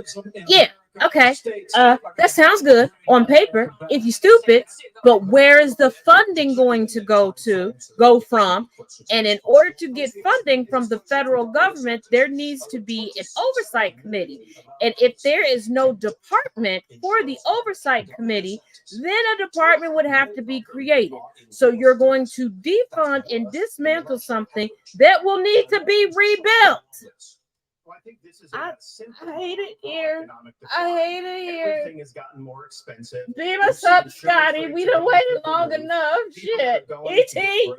Speaker 1: Yeah. Okay. That sounds good on paper. If you're stupid, but where is the funding going to go from? And in order to get funding from the federal government, there needs to be an oversight committee. And if there is no department for the oversight committee, then a department would have to be created. So you're going to defund and dismantle something that will need to be rebuilt.
Speaker 10: Well, I think this is
Speaker 1: I hate it here.
Speaker 10: I
Speaker 1: hate it here.
Speaker 10: Everything has gotten more expensive.
Speaker 1: Beam us up, Scotty. We done waited long enough. Shit. E.T.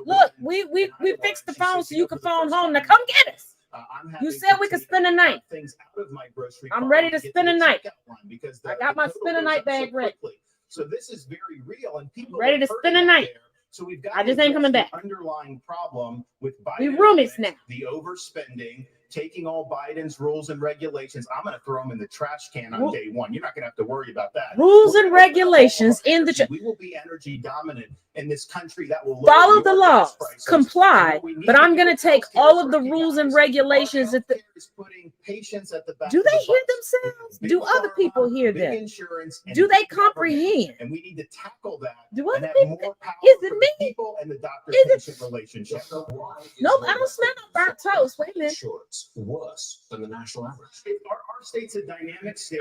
Speaker 1: Look, we fixed the phone so you can phone home. Now come get us. You said we could spend a night. I'm ready to spend a night. I got my spend a night bag ready.
Speaker 10: So this is very real, and people
Speaker 1: Ready to spend a night.
Speaker 10: So we've got
Speaker 1: I just ain't coming back.
Speaker 10: the underlying problem with
Speaker 1: We roomies
Speaker 10: Biden,
Speaker 1: now.
Speaker 10: the overspending, taking all Biden's rules and regulations. I'm going to throw them in the trash can on day one. You're not going to have to worry about that.
Speaker 1: Rules and regulations in the
Speaker 10: we will be energy dominant in this country. That will
Speaker 1: follow the laws, comply. But I'm going to take all of the rules and regulations that the
Speaker 10: putting patients at the back.
Speaker 1: do they hear themselves? Do other people hear them?
Speaker 10: Insurance,
Speaker 1: do they comprehend?
Speaker 10: And we need to tackle that.
Speaker 1: Do other
Speaker 10: people?
Speaker 1: Is it
Speaker 10: me?
Speaker 1: Me?
Speaker 10: And the doctor-patient relationship.
Speaker 1: Nope, I don't smell no burnt toast. Wait a minute.
Speaker 3: Insurance worse than the national average.
Speaker 10: Our state's a dynamic state.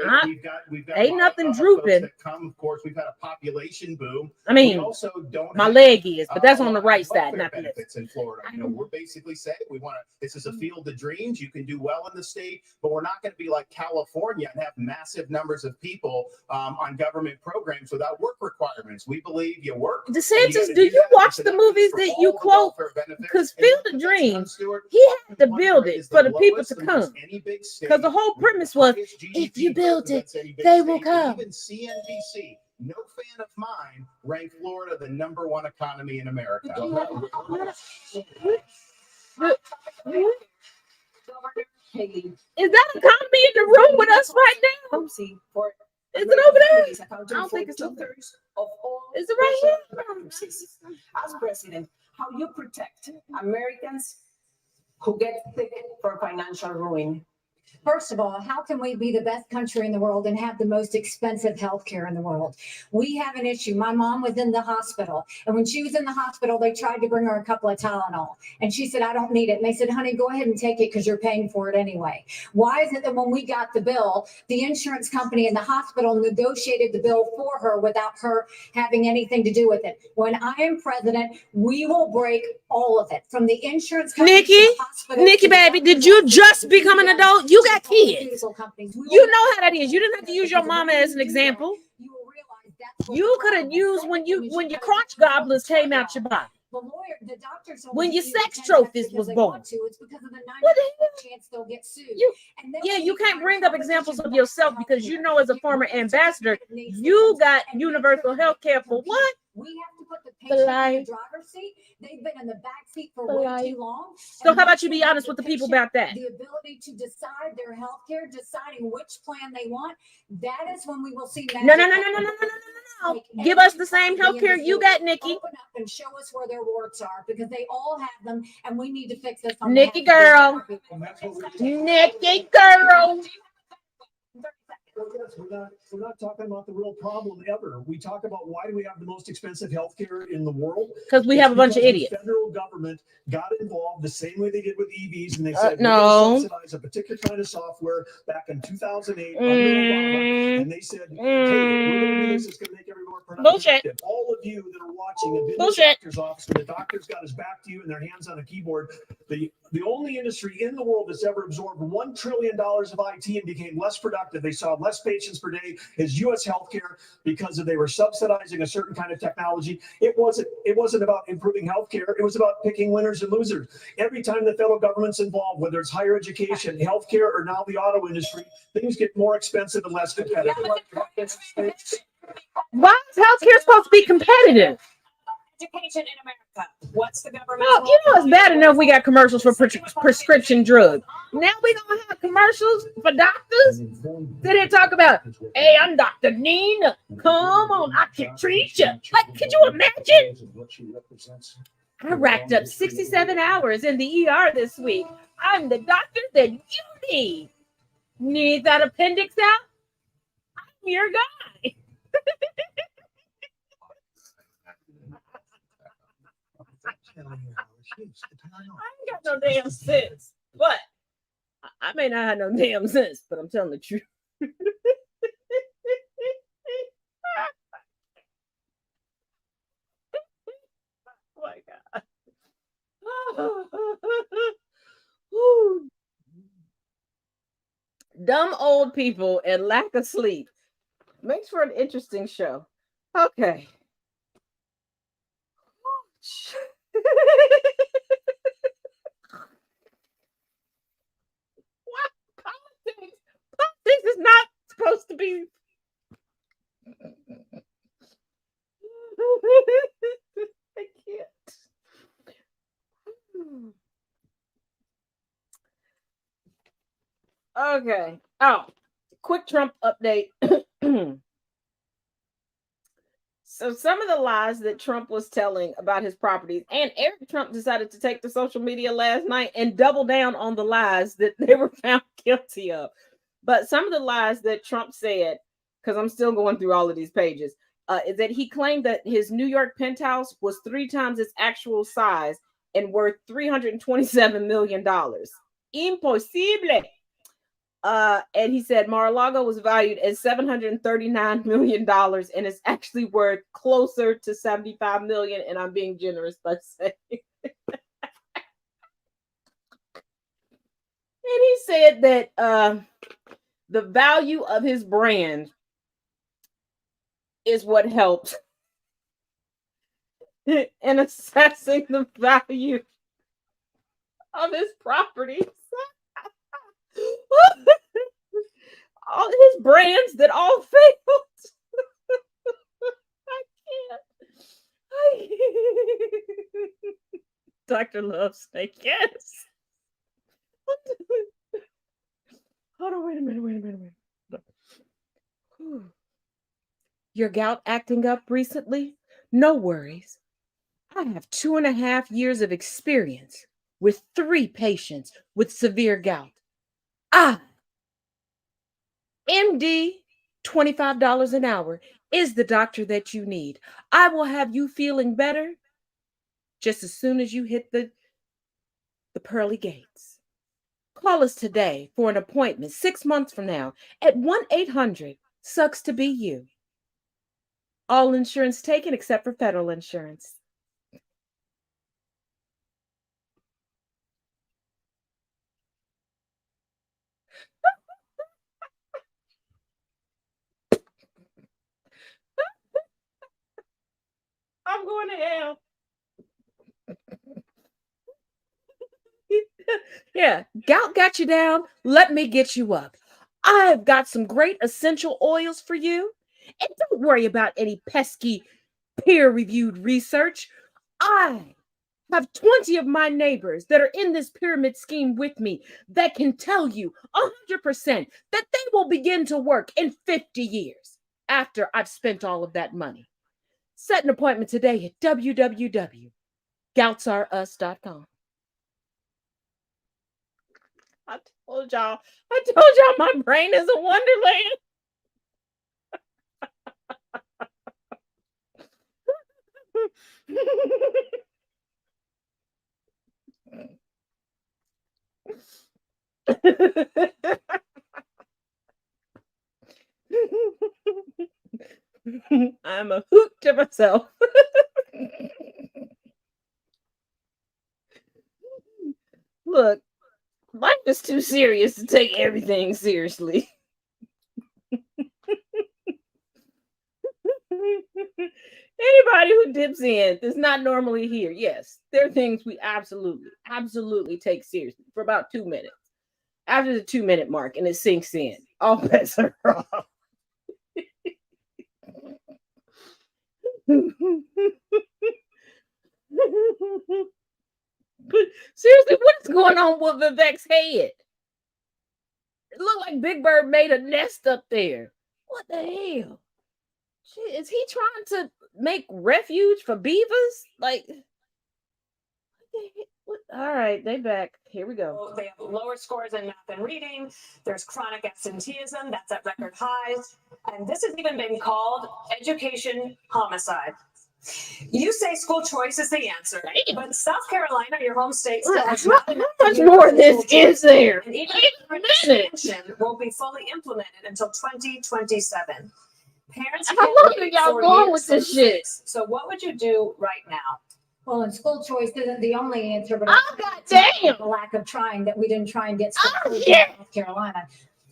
Speaker 10: We've got
Speaker 1: ain't nothing drooping.
Speaker 10: That come. Of course, we've had a population boom.
Speaker 1: I mean,
Speaker 10: we also don't
Speaker 1: my leg is, but that's on the right side, not the left.
Speaker 10: Benefits in Florida. We're basically saying we want to. This is a field of dreams. You can do well in the state, but we're not going to be like California and have massive numbers of people on government programs without work requirements. We believe you work.
Speaker 1: DeSantis, do you watch the movies that you quote? Because Field of Dreams, he had to build it for the people to come. Because the whole premise was, if you build it, they will come.
Speaker 10: Even CNBC, no fan of mine, ranked Florida the #1 economy in America.
Speaker 1: Is that economy in the room with us right now? Is it over there? I don't think it's over there. Is it right here?
Speaker 11: As president, how you protect Americans who get sick for financial ruin.
Speaker 7: First of all, how can we be the best country in the world and have the most expensive healthcare in the world? We have an issue. My mom was in the hospital, and when she was in the hospital, they tried to bring her a couple of Tylenol, and she said, I don't need it. And they said, honey, go ahead and take it because you're paying for it anyway. Why is it that when we got the bill, the insurance company and the hospital negotiated the bill for her without her having anything to do with it? When I am president, we will break all of it, from the insurance company to the hospital.
Speaker 1: Nikki, baby, did you just become an adult? You got kids. You know how that is. You didn't have to use your mama as an example. You could have used when your crotch gobblers came out your body. When your sex trophies was born. What the hell? You can't bring up examples of yourself because you know as a former ambassador, you got universal health care for what?
Speaker 7: We have to put the patient in the driver's seat. They've been in the back seat for way too long.
Speaker 1: So how about you be honest with the people about that?
Speaker 7: The ability to decide their health care, deciding which plan they want. That is when we will see.
Speaker 1: No. Give us the same health care you got, Nikki.
Speaker 7: Open up and show us where their warts are, because they all have them, and we need to fix this.
Speaker 1: Nikki girl. Nikki girl.
Speaker 8: We're not talking about the real problem ever. We talk about why do we have the most expensive healthcare in the world?
Speaker 1: Because we have a bunch of idiots.
Speaker 8: The federal government got involved the same way they did with EVs, and they said
Speaker 1: no.
Speaker 8: We're going to subsidize a particular kind of software back in 2008 under Obama, and they said, hey, we're going to do this. It's going to make everyone more productive.
Speaker 1: Bullshit.
Speaker 8: All of you that are watching have been
Speaker 1: Bullshit.
Speaker 8: in the doctor's office, and the doctor's got his back to you and their hands on a keyboard. The only industry in the world that's ever absorbed $1 trillion of IT and became less productive, they saw less patients per day, is U.S. healthcare, because they were subsidizing a certain kind of technology. It wasn't about improving healthcare. It was about picking winners and losers. Every time the federal government's involved, whether it's higher education, healthcare, or now the auto industry, things get more expensive and less competitive.
Speaker 1: Why is healthcare supposed to be competitive?
Speaker 2: Education in America. What's the government?
Speaker 1: Well, it's bad enough we got commercials for prescription drugs. Now we gonna have commercials for doctors. They didn't talk about, hey, I'm Dr. Nina. Come on, I can treat you. Like, could you imagine? I racked up 67 hours in the ER this week. I'm the doctor that you need. Need that appendix out? I'm your guy. I ain't got no damn sense, but I may not have no damn sense, but I'm telling the truth. Oh my God. Whew. Dumb old people and lack of sleep makes for an interesting show. Okay. What? Politics is not supposed to be. I can't. Okay. Oh, quick Trump update. So some of the lies that Trump was telling about his properties, and Eric Trump decided to take to social media last night and double down on the lies that they were found guilty of. But some of the lies that Trump said, because I'm still going through all of these pages, is that he claimed that his New York penthouse was 3 times its actual size and worth $327 million. Impossible. And he said Mar-a-Lago was valued at $739 million and it's actually worth closer to $75 million. And I'm being generous by saying. And he said that the value of his brand is what helped in assessing the value of his properties. All his brands that all failed. I can't. Dr. Love Snake, yes. Hold on, wait a minute. Your gout acting up recently? No worries. I have 2.5 years of experience with 3 patients with severe gout. MD, $25 an hour is the doctor that you need. I will have you feeling better just as soon as you hit the pearly gates. Call us today for an appointment 6 months from now at 1-800-SUCKS to be you. All insurance taken except for federal insurance. I'm going to hell. Yeah, gout got you down. Let me get you up. I've got some great essential oils for you. And don't worry about any pesky peer-reviewed research. I have 20 of my neighbors that are in this pyramid scheme with me that can tell you 100% that they will begin to work in 50 years after I've spent all of that money. Set an appointment today at www.goutsareus.com. I told y'all my brain is a wonderland. I'm a hoot to myself. Look, life is too serious to take everything seriously. Anybody who dips in is not normally here. Yes, there are things we absolutely take seriously for about 2 minutes. After the 2-minute mark and it sinks in, all bets are off. But seriously, what is going on with Vivek's head? It looked like Big Bird made a nest up there. What the hell? Shit, is he trying to make refuge for beavers? Like, what? All right, they back. Here we go.
Speaker 2: They have lower scores in math and reading. There's chronic absenteeism. That's at record highs. And this has even been called education homicide. You say school choice is the answer, but South Carolina, your home state, still has
Speaker 1: How much more of this is there?
Speaker 2: And even the expansion won't be fully implemented until 2027. Parents,
Speaker 1: how long are y'all going with this shit?
Speaker 2: So what would you do right now?
Speaker 7: Well, and school choice isn't the only answer, but
Speaker 1: oh, goddamn,
Speaker 7: the lack of trying that we didn't try and get school choice in South Carolina.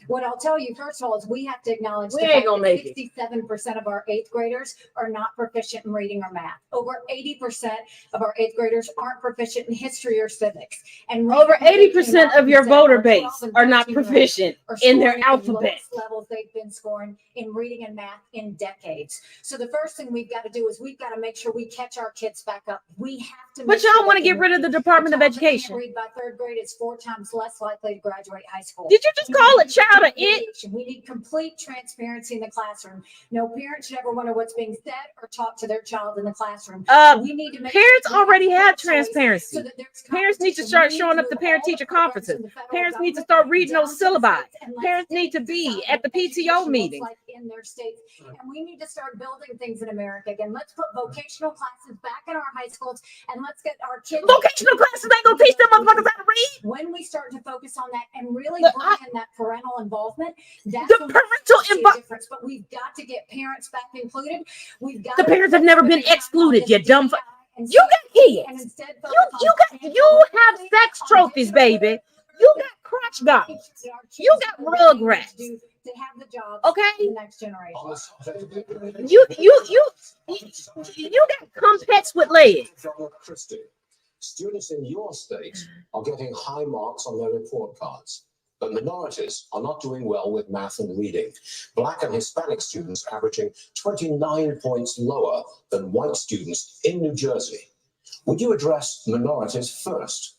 Speaker 7: What I'll tell you, first of all, is we have to acknowledge
Speaker 1: We
Speaker 7: the
Speaker 1: ain't
Speaker 7: fact
Speaker 1: gonna
Speaker 7: that
Speaker 1: make it.
Speaker 7: 67% of our eighth graders are not proficient in reading or math. Over 80% of our eighth graders aren't proficient in history or civics. And
Speaker 1: Over
Speaker 7: recently they
Speaker 1: 80%
Speaker 7: came out
Speaker 1: of your
Speaker 7: and said
Speaker 1: voter
Speaker 7: our 12
Speaker 1: base
Speaker 7: and
Speaker 1: are not
Speaker 7: 13-year-olds
Speaker 1: proficient
Speaker 7: are
Speaker 1: in their
Speaker 7: scoring at the
Speaker 1: alphabet.
Speaker 7: lowest levels they've been scoring in reading and math in decades. So the first thing we've got to do is we've got to make sure we catch our kids back up. We have to.
Speaker 1: But
Speaker 7: make sure
Speaker 1: y'all want to
Speaker 7: they
Speaker 1: get
Speaker 7: can
Speaker 1: rid of
Speaker 7: read.
Speaker 1: the Department of
Speaker 7: child that can't
Speaker 1: Education.
Speaker 7: read by third grade is 4 times less likely to graduate high school.
Speaker 1: Did you just
Speaker 7: We
Speaker 1: call a
Speaker 7: need
Speaker 1: child an it?
Speaker 7: communication. We need complete transparency in the classroom. No parent should ever wonder what's being said or taught to their child in the classroom. We need to make
Speaker 1: Parents
Speaker 7: sure that we
Speaker 1: already
Speaker 7: have
Speaker 1: have
Speaker 7: choice
Speaker 1: transparency.
Speaker 7: so that there's
Speaker 1: Parents need to
Speaker 7: competition.
Speaker 1: start
Speaker 7: We need
Speaker 1: showing up
Speaker 7: move
Speaker 1: to
Speaker 7: all
Speaker 1: parent-teacher
Speaker 7: the programs
Speaker 1: conferences.
Speaker 7: from the federal
Speaker 1: Parents need to
Speaker 7: government
Speaker 1: start reading
Speaker 7: down
Speaker 1: those
Speaker 7: to the
Speaker 1: syllabi.
Speaker 7: states, and let's
Speaker 1: Parents need
Speaker 7: take
Speaker 1: to
Speaker 7: this
Speaker 1: be
Speaker 7: out
Speaker 1: at the
Speaker 7: what
Speaker 1: PTO
Speaker 7: education
Speaker 1: meetings.
Speaker 7: looks like in their states. And we need to start building things in America again. Let's put vocational classes back in our high schools, and let's get our kids.
Speaker 1: Vocational classes ain't gonna teach them motherfuckers how to read.
Speaker 7: When we start to focus on that and really
Speaker 1: Look,
Speaker 7: bring in that parental involvement, that's
Speaker 1: The
Speaker 7: when we
Speaker 1: parental
Speaker 7: see a
Speaker 1: involvement.
Speaker 7: difference. But we've got to get parents back included. We've got
Speaker 1: The
Speaker 7: to
Speaker 1: parents have never
Speaker 7: spend
Speaker 1: been
Speaker 7: time on
Speaker 1: excluded,
Speaker 7: this
Speaker 1: you dumb.
Speaker 7: DEI and
Speaker 1: You got
Speaker 7: and
Speaker 1: kids.
Speaker 7: instead
Speaker 1: You
Speaker 7: focus on
Speaker 1: got
Speaker 7: financial
Speaker 1: you have
Speaker 7: literacy,
Speaker 1: sex
Speaker 7: on
Speaker 1: trophies,
Speaker 7: digital
Speaker 1: baby. You got crotch gods.
Speaker 7: that our kids
Speaker 1: You got
Speaker 7: know what they need
Speaker 1: rugrats.
Speaker 7: to do to have the jobs
Speaker 1: Okay?
Speaker 7: of the next generation.
Speaker 1: You got complex with legs.
Speaker 3: Governor Christie, students in your state are getting high marks on their report cards, but minorities are not doing well with math and reading. Black and Hispanic students averaging 29 points lower than white students in New Jersey. Would you address minorities first?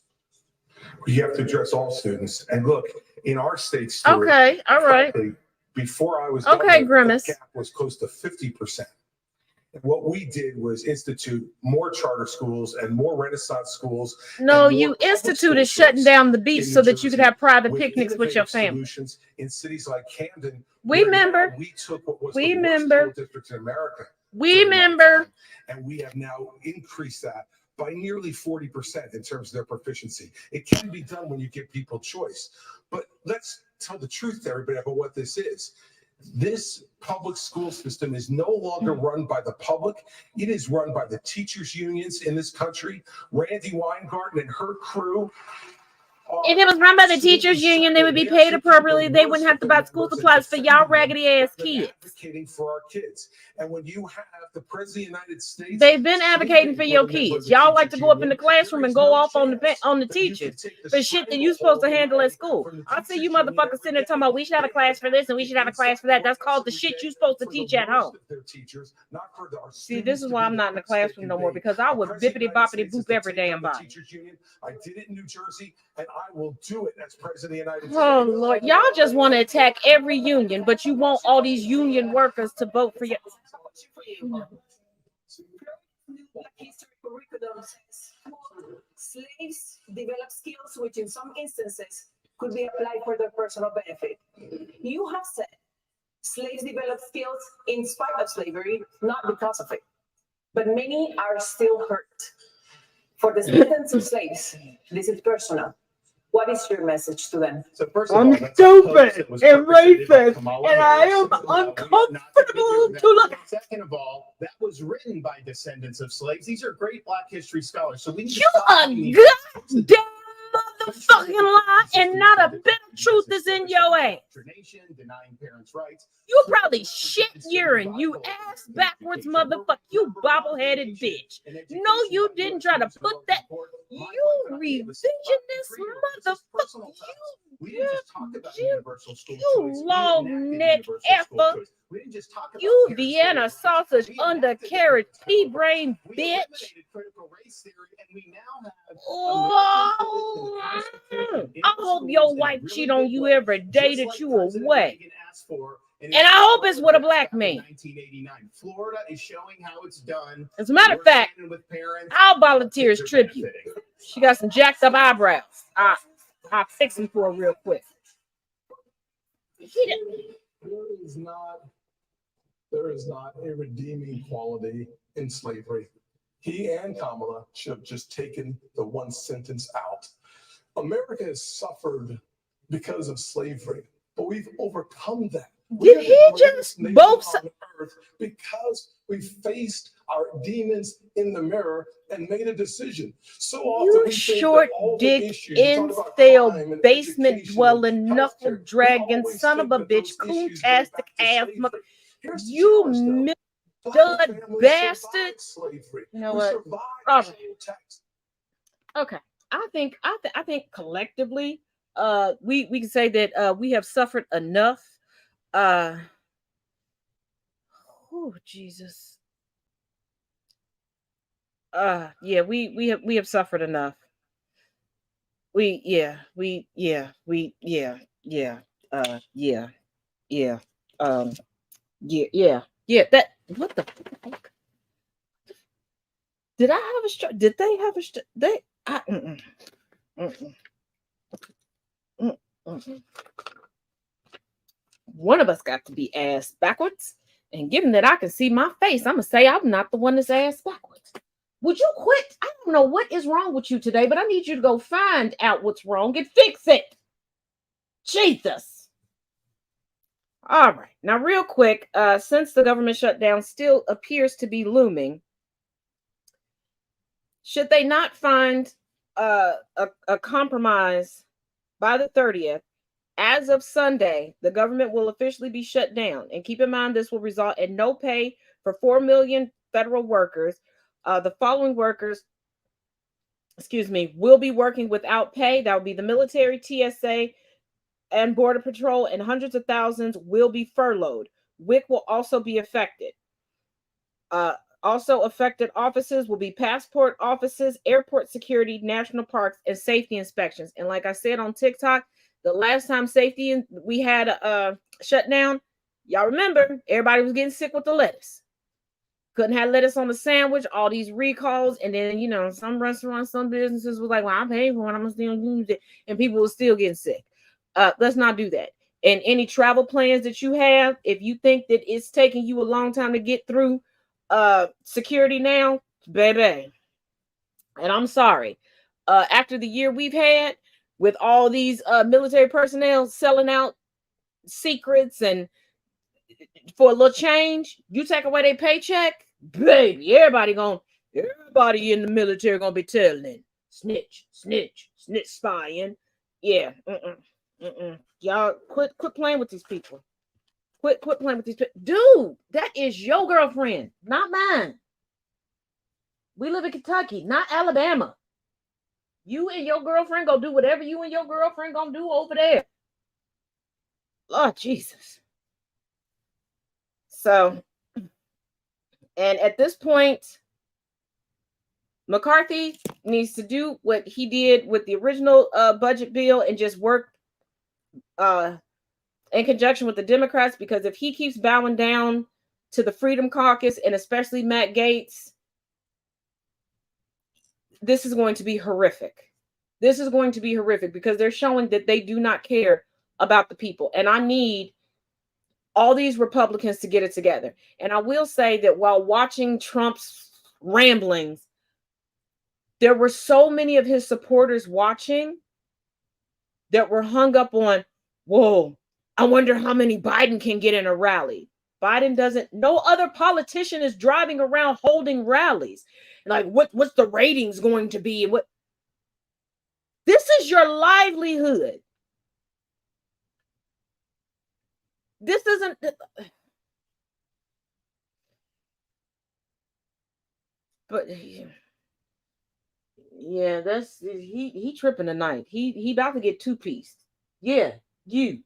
Speaker 9: You have to address all students. And look, in our state, Stuart,
Speaker 1: Okay, all right.
Speaker 9: frankly, before I was
Speaker 1: Okay,
Speaker 9: governor,
Speaker 1: Grimace.
Speaker 9: the gap was close to 50%. And what we did was institute more charter schools and more Renaissance schools.
Speaker 1: No,
Speaker 9: and more
Speaker 1: you
Speaker 9: public
Speaker 1: instituted
Speaker 9: school
Speaker 1: shutting
Speaker 9: choice
Speaker 1: down the beach
Speaker 9: in
Speaker 1: so
Speaker 9: New
Speaker 1: that you could
Speaker 9: Jersey
Speaker 1: have private
Speaker 9: with
Speaker 1: picnics with your
Speaker 9: innovative
Speaker 1: family.
Speaker 9: solutions in cities like Camden.
Speaker 1: We
Speaker 9: where now
Speaker 1: remember.
Speaker 9: We took what was
Speaker 1: We
Speaker 9: the worst
Speaker 1: remember.
Speaker 9: school districts in America.
Speaker 1: We
Speaker 9: during my
Speaker 1: remember.
Speaker 9: time, and we have now increased that by nearly 40% in terms of their proficiency. It can be done when you give people choice. But let's tell the truth to everybody about what this is. This public school system is no longer run by the public. It is run by the teachers' unions in this country. Randy Weingarten and her crew.
Speaker 1: If it was run by the teachers union, they would be paid appropriately. They wouldn't have to buy school supplies for y'all raggedy ass kids.
Speaker 9: Advocating for our kids. And when you have the president of the United States,
Speaker 1: They've been advocating for your kids. Y'all like to go up in the classroom and go off on the teachers for shit that you supposed to handle at school. I see you motherfuckers sitting there talking about we should have a class for this and we should have a class for that. That's called the shit you supposed to teach at home. See, this is why I'm not in the classroom no more, because I would bippity boppity boop every damn body.
Speaker 9: I did it in New Jersey, and I will do it as president of the United States.
Speaker 1: Oh Lord, y'all just want to attack every union, but you want all these union workers to vote for you.
Speaker 11: Black history curriculum says, slaves develop skills which in some instances could be applied for their personal benefit. You have said slaves develop skills in spite of slavery, not because of it. But many are still hurt. For the descendants of slaves, this is personal. What is your message to them?
Speaker 9: So first of
Speaker 1: I'm
Speaker 9: all, that's a post
Speaker 1: stupid
Speaker 9: that was
Speaker 1: and
Speaker 9: perpetrated by
Speaker 1: racist,
Speaker 9: Kamala
Speaker 1: and I
Speaker 9: Harris.
Speaker 1: am
Speaker 9: We are not
Speaker 1: uncomfortable
Speaker 9: gonna do
Speaker 1: to look
Speaker 9: that. Second of all, that was written by descendants of slaves. These are great Black history scholars. So we need to
Speaker 1: You
Speaker 9: stop
Speaker 1: a
Speaker 9: having these-
Speaker 1: goddamn motherfucking lie, and not a bit of truth is in your ass.
Speaker 9: Denying parents' rights.
Speaker 1: You probably shit urine, you ass backwards motherfucker, you bobble-headed bitch. No, you didn't try to put that. You revisionist motherfucker.
Speaker 9: We didn't just talk about
Speaker 1: You
Speaker 9: universal school
Speaker 1: you
Speaker 9: choice. We
Speaker 1: long
Speaker 9: enacted
Speaker 1: neck
Speaker 9: universal school
Speaker 1: effer.
Speaker 9: choice. We didn't just talk about
Speaker 1: You
Speaker 9: parents'
Speaker 1: Vienna
Speaker 9: rights.
Speaker 1: sausage
Speaker 9: We
Speaker 1: under
Speaker 9: enacted
Speaker 1: carrot
Speaker 9: the
Speaker 1: pea brain
Speaker 9: We
Speaker 1: bitch.
Speaker 9: eliminated critical race theory, and we now have
Speaker 1: Oh, I hope your wife cheat on you every day that you away. And I hope it's with a black man.
Speaker 10: 1989. Florida is showing how it's done.
Speaker 1: As a matter of
Speaker 10: We're
Speaker 1: fact,
Speaker 10: standing with parents.
Speaker 1: I'll volunteer as
Speaker 10: Kids are
Speaker 1: tribute.
Speaker 10: benefiting.
Speaker 1: She got some jacked up eyebrows. I'll fix them for her real quick.
Speaker 4: There is not a redeeming quality in slavery. He and Kamala should have just taken the one sentence out. America has suffered because of slavery, but we've overcome that. We
Speaker 1: Did
Speaker 4: are the
Speaker 1: he
Speaker 4: greatest
Speaker 1: just
Speaker 4: nation
Speaker 1: both?
Speaker 4: on earth because we faced our demons in the mirror and made a decision. So often
Speaker 1: You
Speaker 4: we think
Speaker 1: short
Speaker 4: that all the
Speaker 1: dick,
Speaker 4: issues, you talk about
Speaker 1: incel,
Speaker 4: crime and
Speaker 1: basement
Speaker 4: education
Speaker 1: dwelling,
Speaker 4: and
Speaker 1: knuckle
Speaker 4: healthcare, we
Speaker 1: dragging,
Speaker 4: always
Speaker 1: son
Speaker 4: think
Speaker 1: of a
Speaker 4: that
Speaker 1: bitch,
Speaker 4: those issues go
Speaker 1: coon-tastic
Speaker 4: back to
Speaker 1: ass
Speaker 4: slavery. Here's the
Speaker 1: you
Speaker 4: challenge, though. Black
Speaker 1: stud
Speaker 4: families
Speaker 1: bastard.
Speaker 4: survived slavery.
Speaker 1: You know
Speaker 4: We
Speaker 1: what?
Speaker 4: survived
Speaker 1: All right.
Speaker 4: child tax.
Speaker 1: Okay. I think collectively, we can say that we have suffered enough. Oh Jesus. Yeah, we have suffered enough. Yeah, yeah, yeah, yeah, yeah, yeah, yeah. That what the fuck? Did I have a stroke? Did they have a stroke? Mm-mm, mm-mm, mm-mm. One of us got to be ass backwards. And given that I can see my face, I'm gonna say I'm not the one that's ass backwards. Would you quit? I don't know what is wrong with you today, but I need you to go find out what's wrong and fix it. Jesus. All right. Now, real quick, since the government shutdown still appears to be looming, should they not find a compromise by the 30th, as of Sunday, the government will officially be shut down. And keep in mind, this will result in no pay for 4 million federal workers. The following workers, will be working without pay. That will be the military, TSA, and Border Patrol, and hundreds of thousands will be furloughed. WIC will also be affected. Also affected offices will be passport offices, airport security, national parks, and safety inspections. And like I said on TikTok, the last time we had a shutdown, y'all remember, everybody was getting sick with the lettuce. Couldn't have lettuce on the sandwich, all these recalls. And then, some restaurants, some businesses was like, well, I paid for it, I'm going to still use it. And people were still getting sick. Let's not do that. And any travel plans that you have, if you think that it's taking you a long time to get through security now, baby. And I'm sorry. After the year we've had with all these military personnel selling out secrets and for a little change, you take away their paycheck, baby, everybody in the military gonna be telling it. Snitch, spying. Yeah. Y'all quit playing with these people. Quit playing with these people. Dude, that is your girlfriend, not mine. We live in Kentucky, not Alabama. You and your girlfriend go do whatever you and your girlfriend gonna do over there. Lord Jesus. So, and at this point, McCarthy needs to do what he did with the original budget bill and just work in conjunction with the Democrats, because if he keeps bowing down to the Freedom Caucus and especially Matt Gaetz, this is going to be horrific. This is going to be horrific because they're showing that they do not care about the people. And I need all these Republicans to get it together. And I will say that while watching Trump's ramblings, there were so many of his supporters watching that were hung up on, whoa, I wonder how many Biden can get in a rally. Biden doesn't, no other politician is driving around holding rallies. Like, what's the ratings going to be? And what? This is your livelihood. This isn't. But yeah, that's he tripping tonight. He about to get two-pieced. Yeah, you.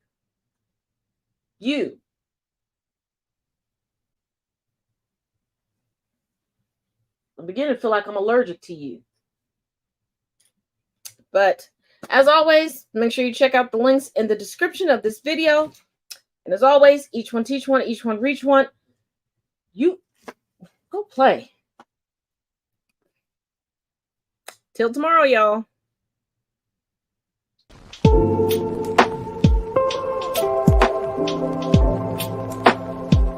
Speaker 1: I'm beginning to feel like I'm allergic to you. But as always, make sure you check out the links in the description of this video. And as always, each one teach one, each one reach one. You go play. Till tomorrow, y'all.